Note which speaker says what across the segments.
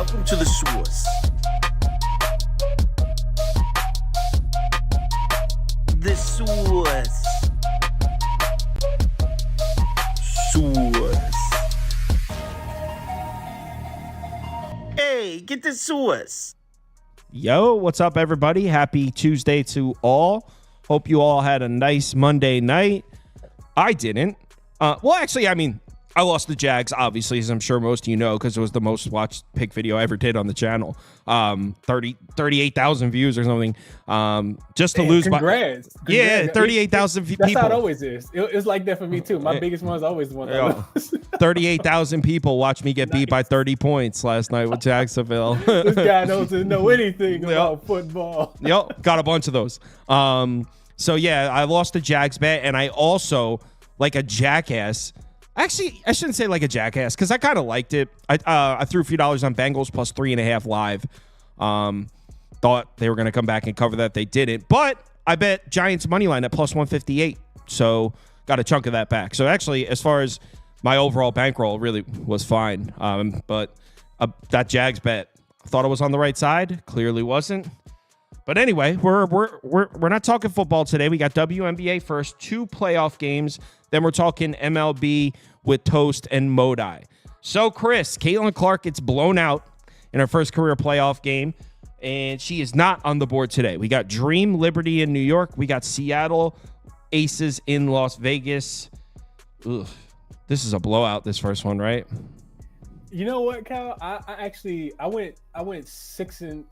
Speaker 1: Welcome to the source. The source. Source. Hey, get the source.
Speaker 2: Yo, what's up, everybody? Happy Tuesday to all. Hope you all had a nice Monday night. I didn't. I lost the Jags, obviously, as I'm sure most of you know, because it was the most watched pick video I ever did on the channel. 38,000 views or something. Just to lose
Speaker 3: congrats.
Speaker 2: by... Yeah, 38,000 people.
Speaker 3: That's how it always is. It's like that for me, too. My biggest one is always the one that lose.
Speaker 2: 38,000 people watched me get beat by 30 points last night with Jacksonville.
Speaker 3: This guy doesn't know anything about football.
Speaker 2: Yep, got a bunch of those. So, yeah, I lost the Jags bet, and I also, like a jackass... Actually, I shouldn't say like a jackass because I kind of liked it. I threw a few dollars on Bengals plus 3.5 live. Thought they were going to come back and cover that. They didn't. But I bet Giants money line at plus 158. So got a chunk of that back. So actually, as far as my overall bankroll, really was fine. But that Jags bet, thought it was on the right side. Clearly wasn't. But anyway, we're not talking football today. We got WNBA first, 2 playoff games. Then we're talking MLB with Toast and Modi. So, Chris, Caitlin Clark gets blown out in her first career playoff game, and she is not on the board today. We got Dream Liberty in New York. We got Seattle Aces in Las Vegas. Ugh. This is a blowout, this first one, right?
Speaker 3: You know what, Cal? I went 5-1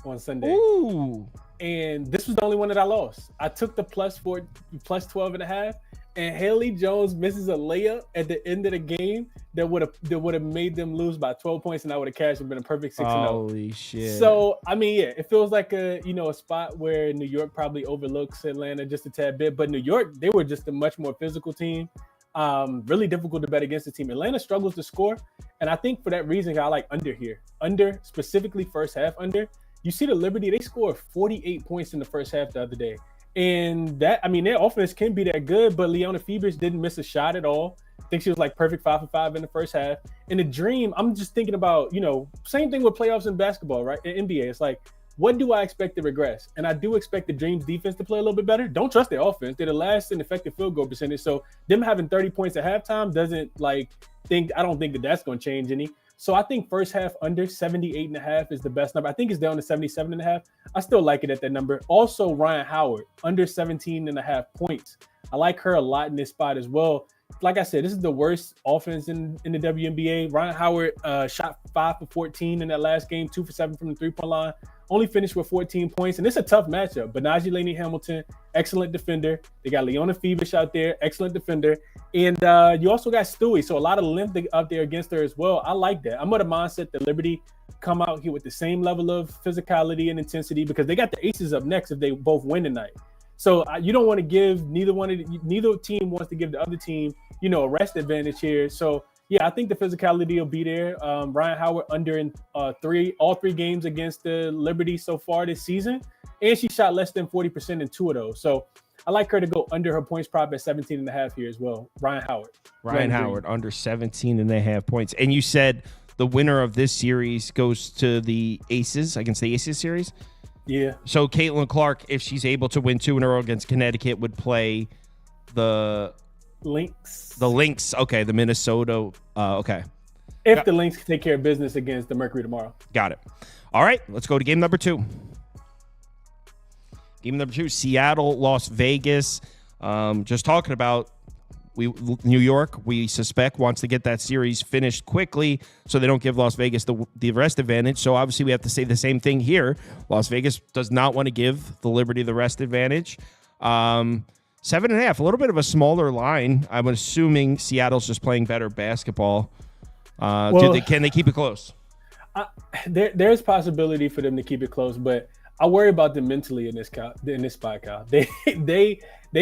Speaker 3: on Sunday.
Speaker 2: Ooh.
Speaker 3: And this was the only one that I lost. I took the plus 12.5, and Haley Jones misses a layup at the end of the game that would have made them lose by 12 points, and I would have cashed and been a perfect 6-0.
Speaker 2: Holy shit.
Speaker 3: So I mean, yeah, it feels like a spot where New York probably overlooks Atlanta just a tad bit, but New York, they were just a much more physical team. Really difficult to bet against the team. Atlanta struggles to score, and I think for that reason, I like under here. Under, specifically first half under. You see the Liberty, they scored 48 points in the first half the other day. And that, I mean, their offense can be that good, but Leona Phoebus didn't miss a shot at all. I think she was like perfect 5 for 5 in the first half. In the Dream, I'm just thinking about, same thing with playoffs in basketball, right? In NBA, it's like, what do I expect to regress? And I do expect the Dream's defense to play a little bit better. Don't trust their offense. They're the last in effective field goal percentage. So them having 30 points at halftime I don't think that's going to change any. So I think first half under 78.5 is the best number. I think it's down to 77.5. I still like it at that number. Also, Ryan Howard, under 17.5 points. I like her a lot in this spot as well. Like I said, this is the worst offense in the WNBA. Ryan Howard shot 5 for 14 in that last game, 2 for 7 from the three-point line. Only finished with 14 points, and it's a tough matchup. Benaji Laney-Hamilton, excellent defender. They got Leona Phoebus out there, excellent defender. And you also got Stewie, so a lot of length up there against her as well. I like that. I'm of the mindset that Liberty come out here with the same level of physicality and intensity because they got the Aces up next if they both win tonight. So you don't want to give neither team wants to give the other team, a rest advantage here. So yeah, I think the physicality will be there. Ryan Howard under in all three games against the Liberty so far this season, and she shot less than 40% in 2 of those. So I like her to go under her points prop at 17.5 here as well. Ryan Howard
Speaker 2: under 17.5 points. And you said the winner of this series goes to the Aces against the Aces series.
Speaker 3: Yeah.
Speaker 2: So Caitlin Clark, if she's able to win 2 in a row against Connecticut, would play the Lynx. Okay, the Minnesota. Okay.
Speaker 3: If the Lynx take care of business against the Mercury tomorrow.
Speaker 2: Got it. All right, let's go to game number 2. Game number 2, Seattle, Las Vegas. Just talking about New York, we suspect, wants to get that series finished quickly so they don't give Las Vegas the rest advantage. So obviously we have to say the same thing here. Las Vegas does not want to give the Liberty the rest advantage. 7.5, a little bit of a smaller line. I'm assuming Seattle's just playing better basketball. Can they keep it close?
Speaker 3: There's possibility for them to keep it close, but I worry about them mentally in this spot, Kyle. They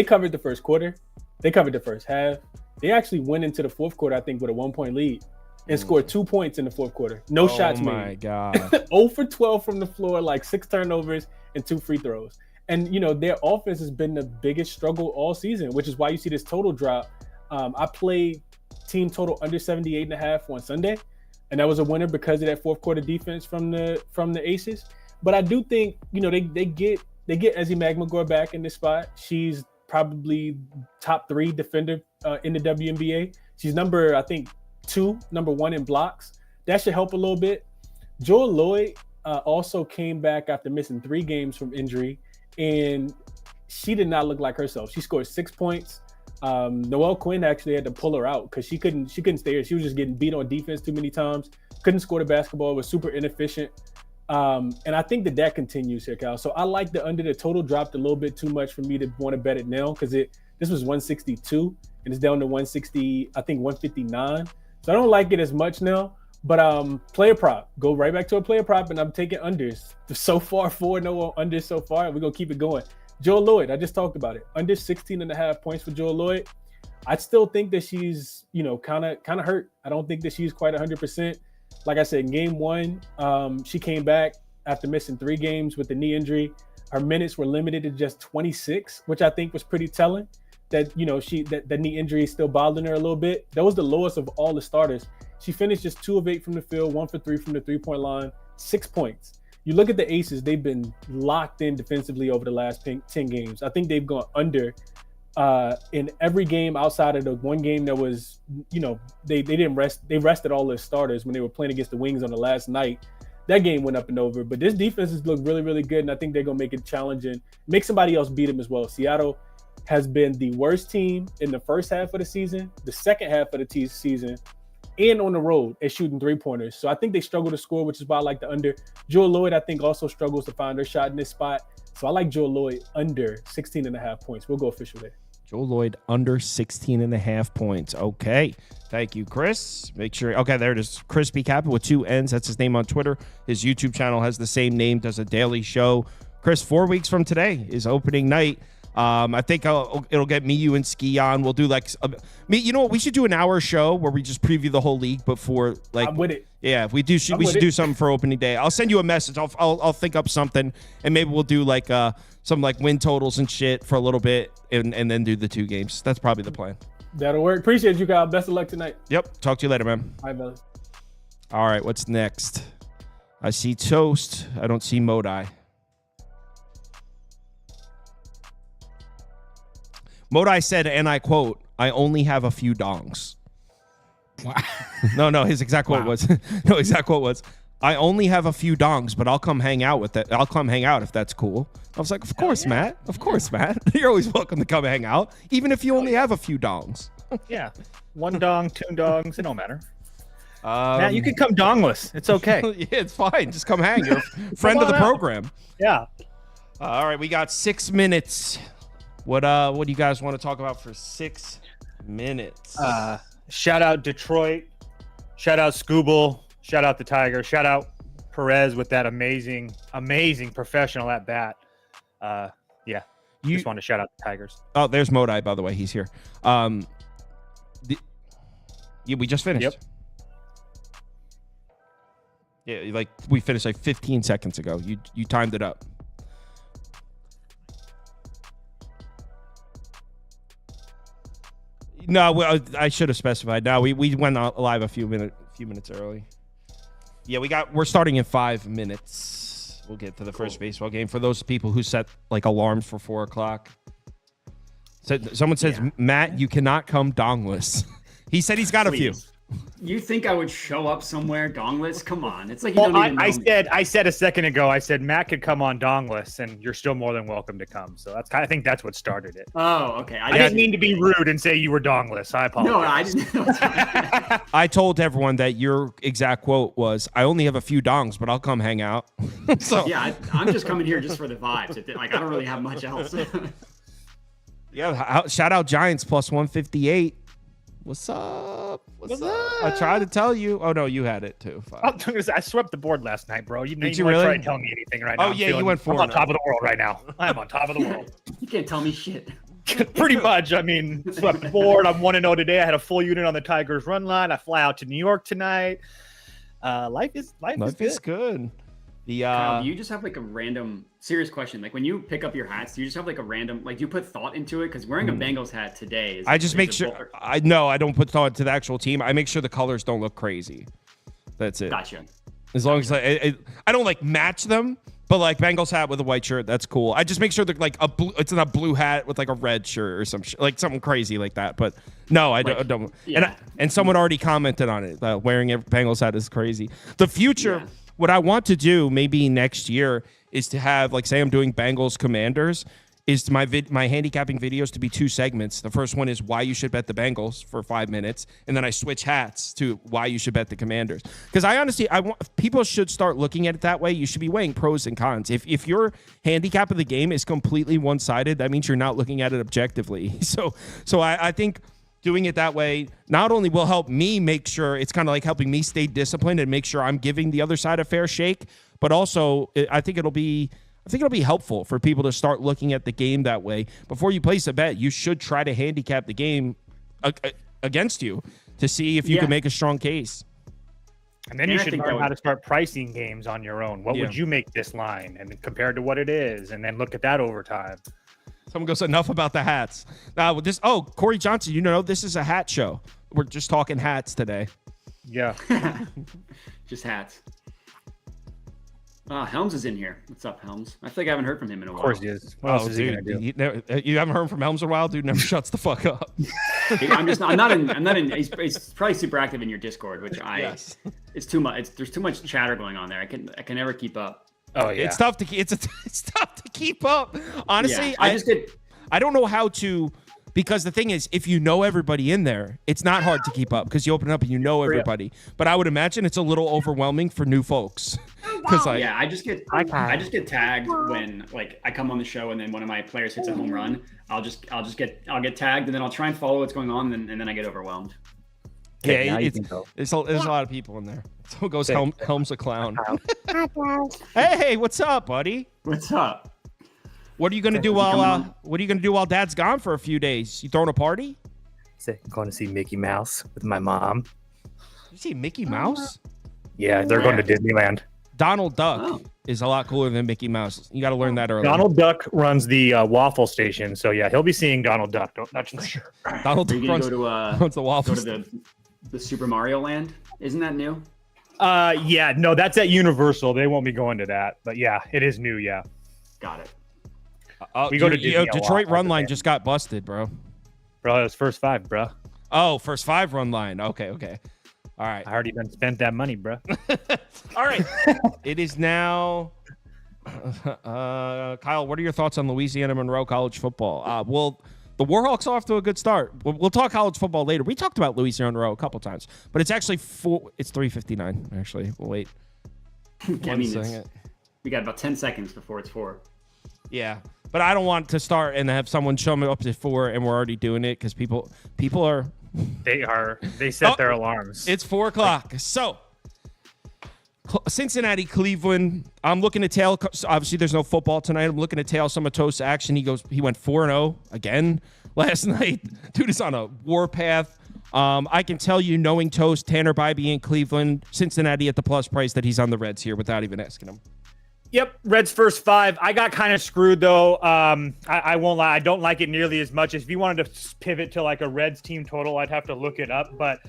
Speaker 3: covered the first quarter. They covered the first half. They actually went into the fourth quarter, I think, with a 1-point lead and scored 2 points in the fourth quarter. No shots made. Oh, my
Speaker 2: God.
Speaker 3: 0 for 12 from the floor, like 6 turnovers and 2 free throws. And, their offense has been the biggest struggle all season, which is why you see this total drop. I played team total under 78.5 on Sunday. and that was a winner because of that fourth quarter defense from the Aces. But I do think, they get Ezzy Magmagor back in this spot. She's probably top 3 defender in the WNBA. She's number 1 in blocks. That should help a little bit. Joel Lloyd also came back after missing 3 games from injury, and she did not look like herself. She scored 6 points. Noelle Quinn actually had to pull her out because she couldn't stay here. She was just getting beat on defense too many times. Couldn't score the basketball. Was super inefficient. And I think that continues here, Cal. So I like the under. The total dropped a little bit too much for me to want to bet it now because this was 162 and it's down to 160. I think 159. So I don't like it as much now. But player prop, go right back to a player prop, and I'm taking unders. So far, 4-0 unders so far. We're gonna keep it going. Joel Lloyd, I just talked about it. Under 16.5 points for Joel Lloyd. I still think that she's, kind of hurt. I don't think that she's quite 100%. Like I said, in game 1, she came back after missing 3 games with the knee injury. Her minutes were limited to just 26, which I think was pretty telling. That that knee injury is still bothering her a little bit. That was the lowest of all the starters. She finished just 2 of 8 from the field, 1 for 3 from the 3-point line, 6 points. You look at the Aces; they've been locked in defensively over the last 10 games. I think they've gone under in every game outside of the one game that was, they didn't rest. They rested all their starters when they were playing against the Wings on the last night. That game went up and over. But this defense has looked really, really good, and I think they're going to make it challenging, make somebody else beat them as well. Seattle has been the worst team in the first half of the season, the second half of the season, and on the road at shooting 3-pointers. So I think they struggle to score, which is why I like the under. Joel Lloyd, I think, also struggles to find her shot in this spot. So I like Joel Lloyd under 16.5 points. We'll go official there.
Speaker 2: Joel Lloyd under 16.5 points. Okay. Thank you, Chris. Make sure. Okay, there it is. Crispy Cap with 2 N's. That's his name on Twitter. His YouTube channel has the same name, does a daily show. Chris, 4 weeks from today is opening night. I think it'll get me, you, and Ski on. We'll do you know what? We should do an hour show where we just preview the whole league before. I'm
Speaker 3: with it.
Speaker 2: Yeah, if we do, we should do something for opening day. I'll send you a message. I'll think up something, and maybe we'll do some win totals and shit for a little bit, and then do the 2 games. That's probably the plan.
Speaker 3: That'll work. Appreciate you, Kyle. Best of luck tonight.
Speaker 2: Yep. Talk to you later, man.
Speaker 3: Bye, brother.
Speaker 2: All right. What's next? I see Toast. I don't see Modai. Modai said, and I quote, "I only have a few dongs." Wow. No, his exact quote was, "I only have a few dongs, but I'll come hang out with it. I'll come hang out if that's cool." I was like, "Of course, yeah. Matt. Of course, Matt. You're always welcome to come hang out, even if you only have a few dongs."
Speaker 4: Yeah. 1 dong, 2 dongs, it don't matter. Matt, you can come dongless. It's okay.
Speaker 2: Yeah, it's fine. Just come hang. You're a friend of the program.
Speaker 4: Yeah.
Speaker 2: All right, we got 6 minutes. What do you guys want to talk about for 6 minutes?
Speaker 4: Shout out Detroit. Shout out Scooble. Shout out the Tiger. Shout out Perez with that amazing professional at bat. Yeah. Just want to shout out the Tigers.
Speaker 2: Oh, there's Modai, by the way. He's here. We just finished.
Speaker 4: Yep.
Speaker 2: Yeah, we finished 15 seconds ago. You timed it up. No, I should have specified. No, we went live a few minutes early. Yeah, we're starting in 5 minutes. We'll get to the first baseball game for those people who set alarms for 4 o'clock. Someone says, yeah. Matt, you cannot come dongless. He said he's got
Speaker 5: Please.
Speaker 2: A few.
Speaker 5: You think I would show up somewhere dongless? Come on. It's like you don't even know
Speaker 4: I said a second ago, I said Matt could come on dongless, and you're still more than welcome to come. So I think that's what started it.
Speaker 5: Oh, okay.
Speaker 4: I didn't mean to be rude and say you were dongless. I apologize.
Speaker 5: No, I didn't.
Speaker 2: I told everyone that your exact quote was, "I only have a few dongs, but I'll come hang out." So
Speaker 5: yeah, I'm just coming here just for the vibes. I don't really have much else.
Speaker 2: Yeah, shout out Giants plus 158. What's up? What's up? I tried to tell you. Oh, no, you had it, too.
Speaker 4: I swept the board last night, bro.
Speaker 2: Did you really?
Speaker 4: Try to tell me anything right now.
Speaker 2: Oh, yeah, you went for it.
Speaker 4: I'm on top of the world right now. I am on top of the world.
Speaker 5: You can't tell me shit.
Speaker 4: Pretty much. I mean, swept the board. I'm 1-0 today. I had a full unit on the Tigers run line. I fly out to New York tonight. Life is
Speaker 2: good.
Speaker 5: Kyle, do you just have a random serious question? When you pick up your hats, do you just have a random do you put thought into it? Because wearing a Bengals hat today is
Speaker 2: I just make sure I don't put thought to the actual team. I make sure the colors don't look crazy. That's it.
Speaker 5: Gotcha.
Speaker 2: As long as I don't like match them, but like Bengals hat with a white shirt, that's cool. I just make sure they're like it's in a blue hat with like a red shirt or like something crazy like that. But no, I don't.
Speaker 5: Yeah.
Speaker 2: And someone already commented on it. Wearing a Bengals hat is crazy. The future, what I want to do maybe next year is to have, like, say I'm doing Bengals Commanders, is my handicapping videos to be 2 segments. The first one is why you should bet the Bengals for 5 minutes, and then I switch hats to why you should bet the Commanders. Because I honestly, people should start looking at it that way. You should be weighing pros and cons. If your handicap of the game is completely one-sided, that means you're not looking at it objectively. So I think doing it that way not only will help me make sure, it's kind of like helping me stay disciplined and make sure I'm giving the other side a fair shake, but also I think it'll be helpful for people to start looking at the game that way. Before you place a bet, you should try to handicap the game against you to see if you can make a strong case.
Speaker 4: And then you should learn how to start pricing games on your own. What would you make this line and compared to what it is, and then look at that over time.
Speaker 2: Someone goes, enough about the hats. Corey Johnson, this is a hat show. We're just talking hats today.
Speaker 4: Yeah.
Speaker 5: Just hats. Helms is in here. What's up, Helms? I think I haven't heard from him in a while.
Speaker 4: Of course he is. What else is he gonna do?
Speaker 2: You haven't heard from Helms in a while, dude. Never shuts the fuck up.
Speaker 5: I'm not in. He's probably super active in your Discord, which it's too much. There's too much chatter going on there. I can never keep up.
Speaker 2: Oh yeah, it's tough to keep up. Honestly,
Speaker 5: yeah,
Speaker 2: I don't know how to. Because the thing is, if you know everybody in there, it's not hard to keep up because you open up and you know everybody. But I would imagine it's a little overwhelming for new folks.
Speaker 5: I just get tagged when like I come on the show and then one of my players hits a home run. I'll get tagged and then I'll try and follow what's going on and then I get overwhelmed.
Speaker 2: Yeah, there's a lot of people in there. So goes Helms a clown. Hey, what's up, buddy?
Speaker 5: What's up?
Speaker 2: What are you gonna do while Dad's gone for a few days? You throwing a party?
Speaker 6: I'm going to see Mickey Mouse with my mom.
Speaker 2: You see Mickey Mouse?
Speaker 6: Yeah, they're going to Disneyland.
Speaker 2: Donald Duck is a lot cooler than Mickey Mouse. You got to learn that early.
Speaker 4: Donald Duck runs the waffle station, so yeah, he'll be seeing Donald Duck. Not too sure.
Speaker 2: Donald Duck runs the waffle
Speaker 5: station. The Super Mario Land. Isn't that new?
Speaker 4: Yeah, no, that's at Universal. They won't be going to that, but yeah, it is new. Yeah,
Speaker 5: got it.
Speaker 4: We go to Disney
Speaker 2: Detroit Run Line just got busted, bro.
Speaker 4: Bro, it was first 5, bro.
Speaker 2: Oh, first 5 Run Line. Okay. All right.
Speaker 4: I already done spent that money, bro.
Speaker 2: All right. It is now. Kyle, what are your thoughts on Louisiana Monroe college football? Well, the Warhawks off to a good start. We'll talk college football later. We talked about Louisiana Monroe a couple times, but it's actually it's 3:59. Actually, we'll wait.
Speaker 5: We got about 10 seconds before it's 4.
Speaker 2: Yeah, but I don't want to start and have someone show me up to 4 and we're already doing it because people are.
Speaker 4: They set their alarms.
Speaker 2: It's 4 o'clock. So Cincinnati, Cleveland. I'm looking to tail. Obviously, there's no football tonight. I'm looking to tail some of Toast's action. He went 4-0 again last night. Dude is on a warpath. I can tell you, knowing Toast, Tanner Bybee in Cleveland, Cincinnati at the plus price, that he's on the Reds here without even asking him.
Speaker 4: Yep, Reds first 5. I got kind of screwed though. I won't lie. I don't like it nearly as much. If you wanted to pivot to like a Reds team total, I'd have to look it up. But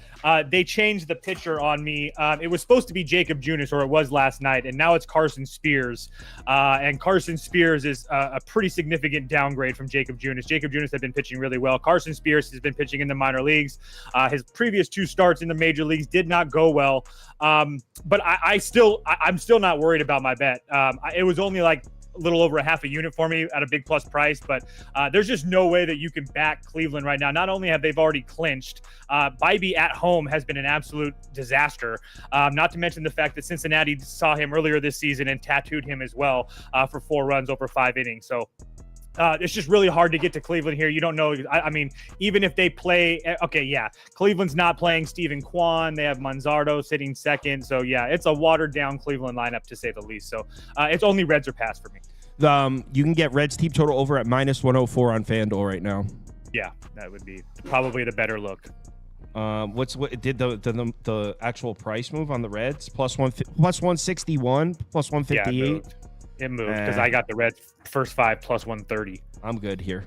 Speaker 4: they changed the pitcher on me. It was supposed to be Jacob Junis, or it was last night, and now it's Carson Spears. And Carson Spears is a pretty significant downgrade from Jacob Junis. Jacob Junis had been pitching really well. Carson Spears has been pitching in the minor leagues. His previous 2 starts in the major leagues did not go well. But I'm still not worried about my bet. It was only like a little over a half a unit for me at a big plus price, but there's just no way that you can back Cleveland right now. Not only have they've already clinched, Bybee at home has been an absolute disaster. Not to mention the fact that Cincinnati saw him earlier this season and tattooed him as well for 4 runs over 5 innings. So it's just really hard to get to Cleveland here. You don't know. I mean, even if they play, Cleveland's not playing Stephen Kwan. They have Manzardo sitting second. So, yeah, it's a watered-down Cleveland lineup, to say the least. So, it's only Reds or pass for me.
Speaker 2: You can get Reds team total over at -104 on FanDuel right now.
Speaker 4: Yeah, that would be probably the better look.
Speaker 2: What did the actual price move on the Reds? Plus 161, plus 158.
Speaker 4: Yeah, it moved because I got the Reds first 5 plus 130.
Speaker 2: I'm good here.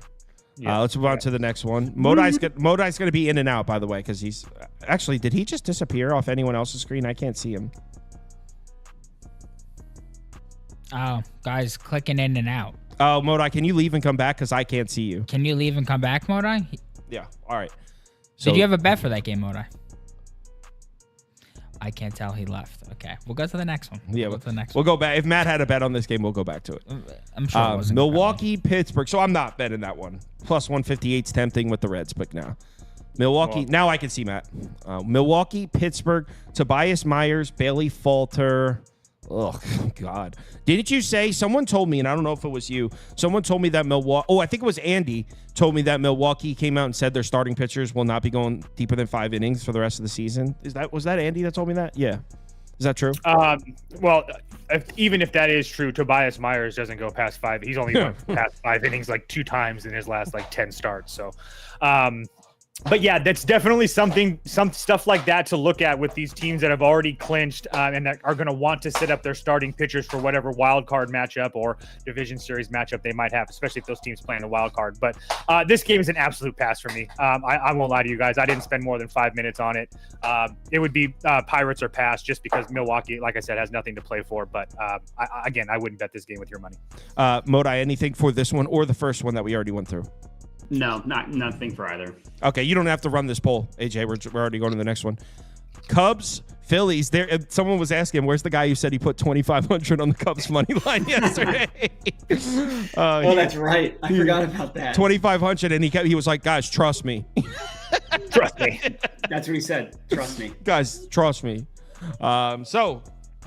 Speaker 2: Let's move on to the next one. Modai's going to be in and out, by the way, because he's actually. Did he just disappear off anyone else's screen? I can't see him.
Speaker 7: Oh, guys, clicking in and out.
Speaker 2: Oh, Modai, can you leave and come back? Because I can't see you.
Speaker 7: Can you leave and come back, Modai?
Speaker 2: Yeah. All right. So,
Speaker 7: Did you have a bet for that game, Modai? I can't tell. He left. Okay, we'll go to the next one.
Speaker 2: We'll go to the next one. We'll go back. If Matt had a bet on this game, we'll go back to it.
Speaker 7: I'm sure it wasn't
Speaker 2: Milwaukee, Pittsburgh. So I'm not betting that one. Plus 158's tempting with the Reds pick now. Milwaukee. Now I can see Matt. Milwaukee, Pittsburgh, Tobias Myers, Bailey Falter. Oh, God. Didn't you say, someone told me, and I don't know if it was you, someone told me that Milwaukee, I think it was Andy, told me that Milwaukee came out and said their starting pitchers will not be going deeper than 5 innings for the rest of the season. Was that Andy that told me that? Yeah. Is that true?
Speaker 4: Well, even if that is true, Tobias Myers doesn't go past 5. He's only gone past 5 innings like 2 times in his last 10 starts. So, but yeah, that's definitely some stuff like that to look at with these teams that have already clinched and that are going to want to set up their starting pitchers for whatever wild card matchup or division series matchup they might have, especially if those teams play in a wild card. But this game is an absolute pass for me. I won't lie to you guys. I didn't spend more than 5 minutes on it. It would be Pirates or pass just because Milwaukee, like I said, has nothing to play for. But I wouldn't bet this game with your money.
Speaker 2: Modai, anything for this one or the first one that we already went through?
Speaker 5: No, nothing for either.
Speaker 2: Okay, you don't have to run this poll, AJ. We're already going to the next one. Cubs, Phillies. There, someone was asking, where's the guy who said he put 2,500 on the Cubs money line yesterday?
Speaker 5: That's right. I forgot about that.
Speaker 2: 2,500, and he was like, guys, trust me.
Speaker 4: Trust me.
Speaker 5: That's what he said. Trust me,
Speaker 2: guys. Trust me. So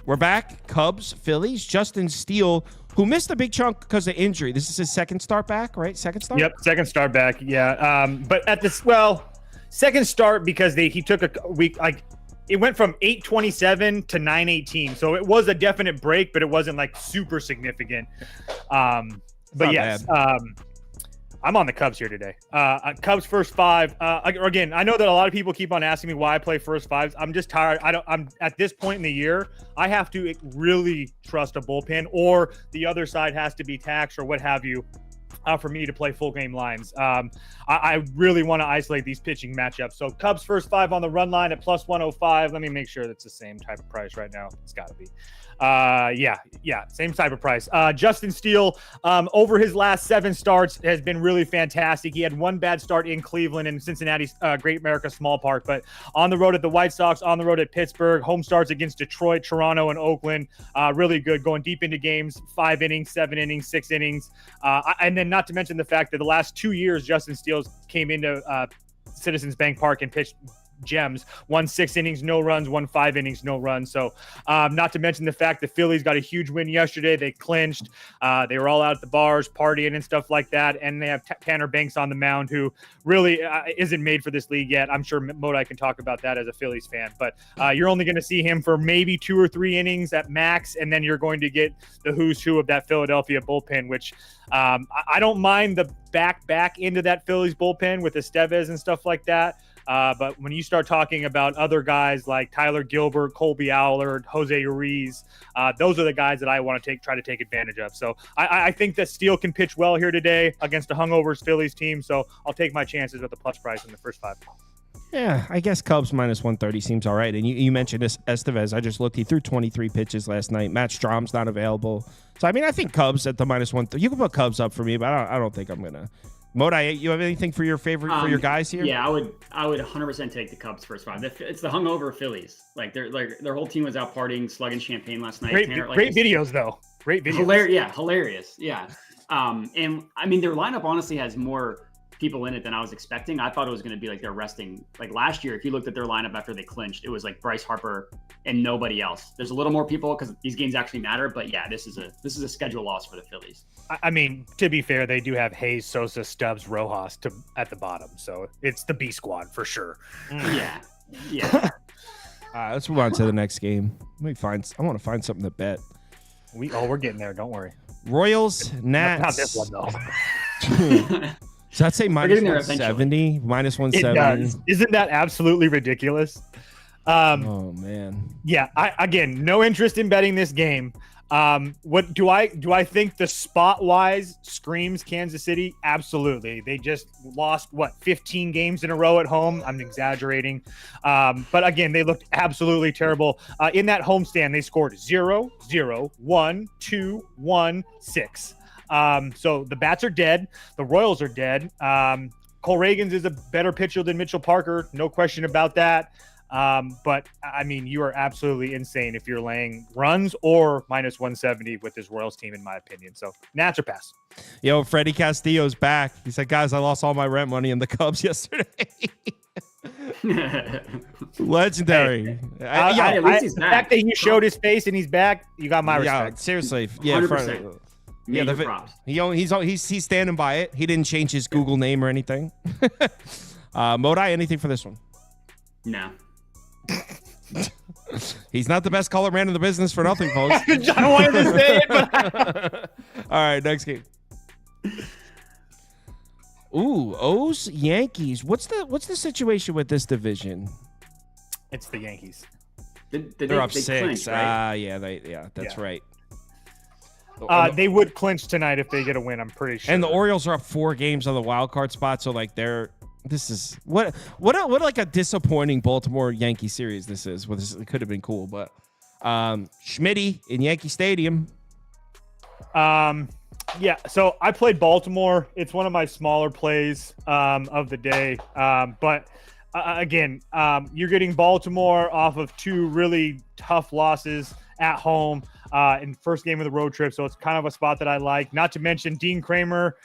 Speaker 2: we're back. Cubs, Phillies. Justin Steele, who missed a big chunk because of injury. This is his second start back, right? Second start?
Speaker 4: Yep, second start back. Yeah. But at this, second start because he took a week, it went from 8:27 to 9:18. So it was a definite break, but it wasn't super significant. But yes, I'm on the Cubs here today. Cubs first 5. Again, I know that a lot of people keep on asking me why I play first 5s. I'm just tired. I'm at this point in the year, I have to really trust a bullpen, or the other side has to be taxed or what have you. For me to play full game lines. I really want to isolate these pitching matchups. So Cubs first 5 on the run line at plus 105. Let me make sure that's the same type of price right now. It's got to be. Yeah, same type of price. Justin Steele, over his last 7 starts, has been really fantastic. He had 1 bad start in Cleveland and Cincinnati's Great America Small Park, but on the road at the White Sox, on the road at Pittsburgh, home starts against Detroit, Toronto, and Oakland. Really good, going deep into games, 5 innings, 7 innings, 6 innings. And then not to mention the fact that the last 2 years, Justin Steele came into Citizens Bank Park and pitched gems, 1 6 innings, no runs, 1 5 innings, no runs. So not to mention the fact the Phillies got a huge win yesterday. They clinched. They were all out at the bars partying and stuff like that. And they have Tanner Banks on the mound, who really isn't made for this league yet. I'm sure Modai can talk about that as a Phillies fan, but you're only going to see him for maybe 2 or 3 innings at max. And then you're going to get the who's who of that Philadelphia bullpen, which I don't mind the back into that Phillies bullpen with Estevez and stuff like that. But when you start talking about other guys like Tyler Gilbert, Colby Allard, Jose Uriz, those are the guys that I want to try to take advantage of. So I think that Steele can pitch well here today against a hungover Phillies team. So I'll take my chances with the plus price in the first 5.
Speaker 2: Yeah, I guess Cubs minus 130 seems all right. And you mentioned this Estevez. I just looked. He threw 23 pitches last night. Matt Strom's not available. So, I think Cubs at the minus 130. You can put Cubs up for me, but I don't think I'm going to. Modai, you have anything for your favorite for your guys here?
Speaker 5: Yeah, I would 100% take the Cubs first 5. It's the hungover Phillies. Their whole team was out partying, slugging champagne last night.
Speaker 4: Great videos though. Great videos.
Speaker 5: Hilarious. Yeah. And their lineup honestly has more people in it than I was expecting. I thought it was going to be they're resting. Last year, if you looked at their lineup after they clinched, it was Bryce Harper and nobody else. There's a little more people because these games actually matter. But yeah, this is a schedule loss for the Phillies.
Speaker 4: To be fair, they do have Hayes, Sosa, Stubbs, Rojas at the bottom, so it's the B squad for sure.
Speaker 5: Yeah.
Speaker 2: All right, let's move on to the next game. I want to find something to bet.
Speaker 4: We're getting there. Don't worry.
Speaker 2: Royals, Nats.
Speaker 4: Not this one though.
Speaker 2: So I'd say minus 170, minus 170.
Speaker 4: It does. Isn't that absolutely ridiculous?
Speaker 2: Oh man.
Speaker 4: Yeah. Again, no interest in betting this game. What do I think the spot wise screams Kansas City? Absolutely. They just lost 15 games in a row at home. I'm exaggerating. But again, they looked absolutely terrible. In that homestand, they scored 0, 0, 1, 2, 1, 6. So the bats are dead. The Royals are dead. Cole Reagans is a better pitcher than Mitchell Parker. No question about that. But I mean, you are absolutely insane if you're laying runs or minus 170 with this Royals team, in my opinion. So Nats or pass.
Speaker 2: Yo, Freddie Castillo's back. He said, guys, I lost all my rent money in the Cubs yesterday. Legendary.
Speaker 5: At least he's
Speaker 4: the
Speaker 5: back.
Speaker 4: fact that he showed his face and he's back, you got my
Speaker 2: Yeah,
Speaker 4: respect.
Speaker 2: seriously. Yeah,
Speaker 5: 100%. Major props.
Speaker 2: He's standing by it. He didn't change his Google name or anything. Modai, anything for this one?
Speaker 5: No.
Speaker 2: He's not the best color man in the business for nothing, folks.
Speaker 4: I wanted to say it, but
Speaker 2: All right, next game. Ooh, O's Yankees. What's the situation with this division?
Speaker 4: it's the Yankees.
Speaker 2: They're up 6.
Speaker 5: clinched, right?
Speaker 2: That's right.
Speaker 4: They would clinch tonight if they get a win, I'm pretty sure.
Speaker 2: And the Orioles are up 4 games on the wild card spot, so like this is what like a disappointing Baltimore Yankee series this is. Well, it could have been cool, but Schmitty in Yankee Stadium.
Speaker 4: Yeah, so I played Baltimore. It's one of my smaller plays of the day. But again, you're getting Baltimore off of 2 really tough losses at home in first game of the road trip. So it's kind of a spot that I like. Not to mention Dean Kramer,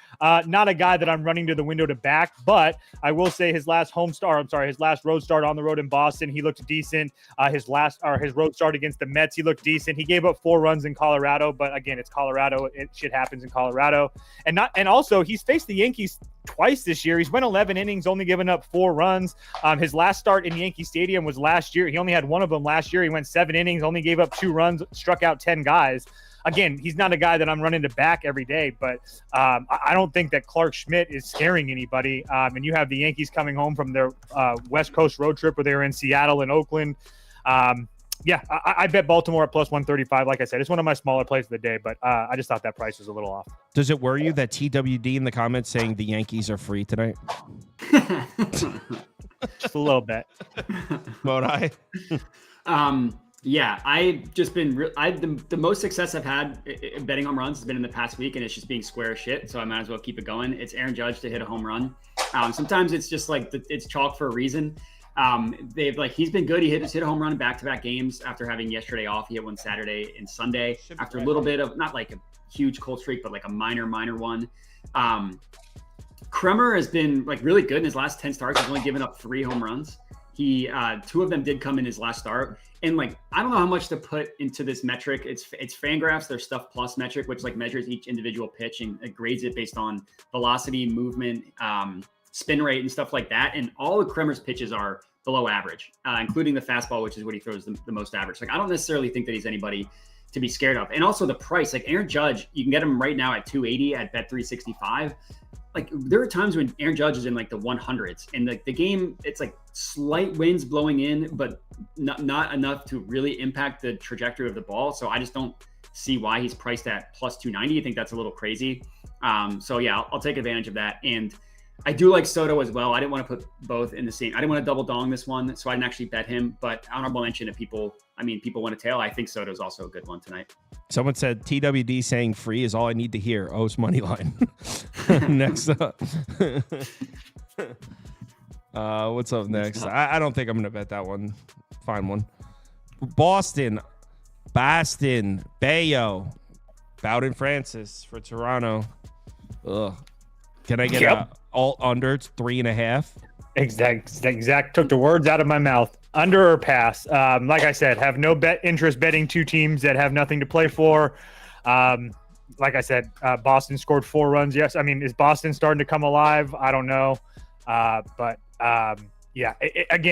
Speaker 4: not a guy that I'm running to the window to back, but I will say his last road start on the road in Boston, he looked decent. His road start against the Mets, he looked decent. He gave up 4 runs in Colorado, but again, it's Colorado. Shit happens in Colorado. And also he's faced the Yankees twice this year. He's went 11 innings, only given up 4 runs. His last start in Yankee Stadium was last year. He only had one of them last year. He went 7 innings, only gave up 2 runs, struck out 10 guys. Again, he's not a guy that I'm running to back every day, but I don't think that Clark Schmidt is scaring anybody. And you have the Yankees coming home from their West Coast road trip where they were in Seattle and Oakland. I bet Baltimore at plus 135. Like I said, it's one of my smaller plays of the day, but I just thought that price was a little off.
Speaker 2: Does it worry you that TWD in the comments saying the Yankees are free tonight?
Speaker 4: Just a little bit.
Speaker 2: Modai?
Speaker 5: Yeah, I've just been the most success I've had betting home runs has been in the past week, and it's just being square as shit. So I might as well keep it going. It's Aaron Judge to hit a home run. Sometimes it's just like it's chalk for a reason. He's been good. He hit a home run in back-to-back games after having yesterday off. He hit one Saturday and Sunday after a little bit of not like a huge cold streak, but like a minor one. Kremer has been like really good in his last 10 starts. He's only given up 3 home runs. He 2 of them did come in his last start. And like, I don't know how much to put into this metric. It's Fangraphs, their Stuff Plus metric, which like measures each individual pitch and it grades it based on velocity, movement, spin rate, and stuff like that. And all of Kremer's pitches are below average, including the fastball, which is what he throws the most average. Like, I don't necessarily think that he's anybody to be scared of. And also the price, like Aaron Judge, you can get him right now at 280 at Bet365. Like, there are times when Aaron Judge is in like the 100s and like the game, it's like slight winds blowing in, but not enough to really impact the trajectory of the ball. So I just don't see why he's priced at plus 290. I think that's a little crazy. So yeah, I'll take advantage of that. And I do like Soto as well. I didn't want to put both in the same. I didn't want to double dong this one, so I didn't actually bet him. But honorable mention to people. I mean, people want to tail. I think Soto's also a good one tonight.
Speaker 2: Someone said TWD saying free is all I need to hear. O's money line. Next up. What's up next? I don't think I'm gonna bet that one. Fine one. Boston, Bayo, Bowden Francis for Toronto. Ugh. Can I get a alt under? It's 3.5.
Speaker 4: Exact. Took the words out of my mouth. Under or pass. Like I said, have no interest betting 2 teams that have nothing to play for. Like I said, Boston scored 4 runs. Yes, I mean, is Boston starting to come alive? I don't know. Again,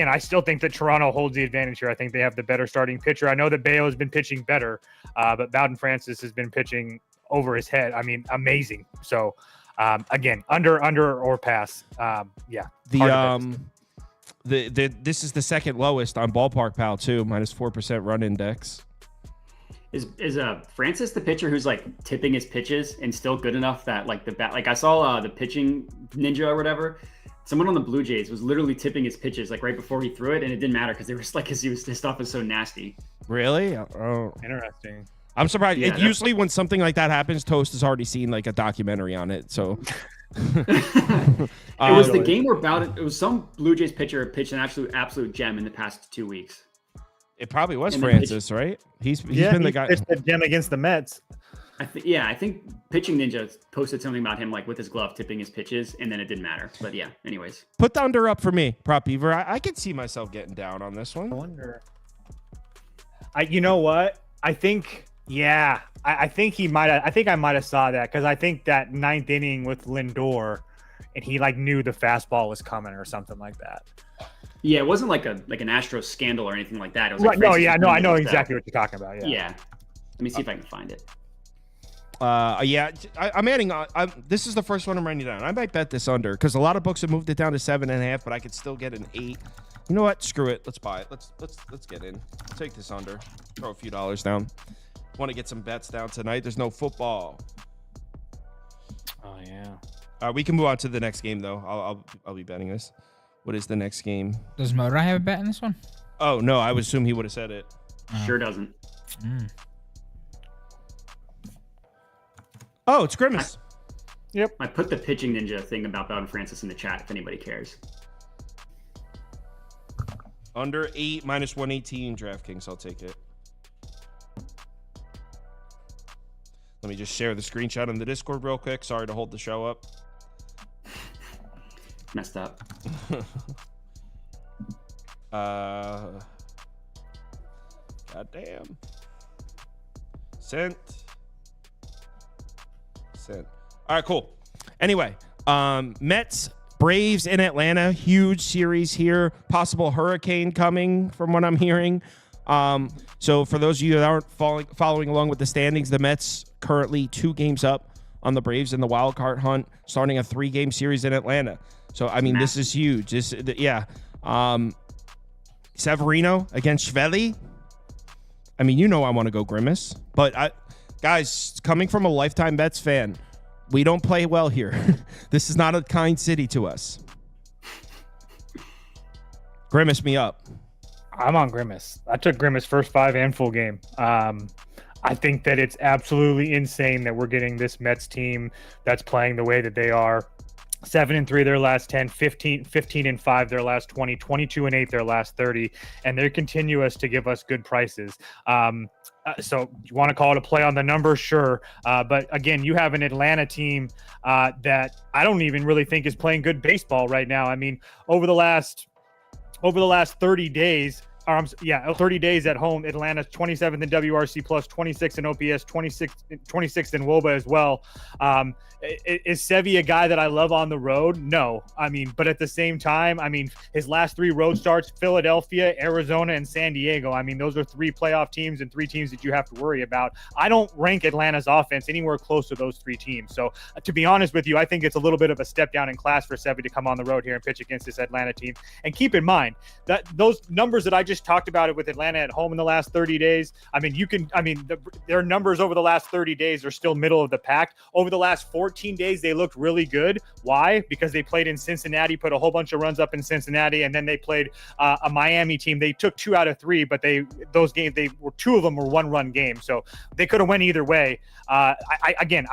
Speaker 4: I still think that Toronto holds the advantage here. I think they have the better starting pitcher. I know that Bayo has been pitching better, but Bowden Francis has been pitching over his head. I mean, amazing. So, again, under or pass.
Speaker 2: This is the second lowest on Ballpark Pal too, -4% run index.
Speaker 5: Is Francis the pitcher who's like tipping his pitches and still good enough that like the bat? Like I saw the pitching ninja or whatever. Someone on the Blue Jays was literally tipping his pitches like right before he threw it, and it didn't matter because they were like his stuff is so nasty.
Speaker 2: Really? Oh,
Speaker 4: Interesting.
Speaker 2: I'm surprised.
Speaker 5: Yeah,
Speaker 2: Usually when something like that happens, Toast has already seen like a documentary on it. So
Speaker 5: It was the game where it was some Blue Jays pitcher pitched an absolute gem in the past 2 weeks.
Speaker 2: it probably was
Speaker 5: And then
Speaker 2: Francis, right? He's been the guy.
Speaker 4: Pitched the gem against the Mets.
Speaker 5: I think Pitching Ninja posted something about him like with his glove tipping his pitches, and then it didn't matter. But yeah, anyways.
Speaker 2: Put the under up for me, Prop Beaver. I could see myself getting down on this one.
Speaker 4: I wonder. You know what? I think. Yeah, I think he might. I think I might have saw that because I think that 9th inning with Lindor, and he like knew the fastball was coming or something like that.
Speaker 5: Yeah, it wasn't like an Astros scandal or anything like that. It was
Speaker 4: Right?
Speaker 5: like
Speaker 4: No,
Speaker 5: Francis
Speaker 4: yeah, no, I know
Speaker 5: Lindor's
Speaker 4: exactly what you're talking about. Yeah.
Speaker 5: Yeah. Let me see if I can find it.
Speaker 2: Yeah, I'm adding on. This is the first one I'm writing down. I might bet this under because a lot of books have moved it down to 7.5, but I could still get an 8. You know what? Screw it. Let's buy it. Let's get in. Take this under. Throw a few dollars down. Want to get some bets down tonight? There's no football.
Speaker 4: Oh yeah.
Speaker 2: We can move on to the next game though. I'll be betting this. What is the next game?
Speaker 7: Does Moda have a bet in this one?
Speaker 2: Oh no, I would assume he would have said it.
Speaker 5: Sure doesn't.
Speaker 2: Oh, it's Grimace.
Speaker 5: I put the Pitching Ninja thing about Bowden Francis in the chat if anybody cares.
Speaker 2: Under 8 minus 118 DraftKings. I'll take it. Let me just share the screenshot on the Discord real quick. Sorry to hold the show up.
Speaker 5: Messed up.
Speaker 2: Goddamn. Sent. All right, cool. Anyway, Mets, Braves in Atlanta, huge series here. Possible hurricane coming from what I'm hearing. So for those of you that aren't following along with the standings, the Mets currently 2 games up on the Braves in the wild card hunt, starting a 3-game series in Atlanta. So this is huge. Severino against Shvelly. I want to go Grimace, but guys, coming from a lifetime Mets fan, we don't play well here. This is not a kind city to us. Grimace me up.
Speaker 4: I'm on Grimace. I took Grimace first 5 and full game. I think that it's absolutely insane that we're getting this Mets team that's playing the way that they are. 7-3 their last 10, 15-5 their last 20, 22-8 their last 30, and they're continuous to give us good prices. So you want to call it a play on the numbers? Sure. But again, you have an Atlanta team that I don't even really think is playing good baseball right now. Over the last 30 days, 30 days at home, Atlanta's 27th in WRC plus, 26th in OPS, 26th in WOBA as well. Is Sevy a guy that I love on the road? No. But at the same time, his last 3 road starts, Philadelphia, Arizona, and San Diego. Those are 3 playoff teams and 3 teams that you have to worry about. I don't rank Atlanta's offense anywhere close to those 3 teams. So to be honest with you, I think it's a little bit of a step down in class for Sevy to come on the road here and pitch against this Atlanta team. And keep in mind that those numbers that I just talked about it with Atlanta at home in the last 30 days. Their numbers over the last 30 days are still middle of the pack. Over the last 14 days, they looked really good. Why? Because they played in Cincinnati, put a whole bunch of runs up in Cincinnati, and then they played a Miami team. They took 2 out of 3, but those games, 2 of them were 1-run games, so they could have went either way. I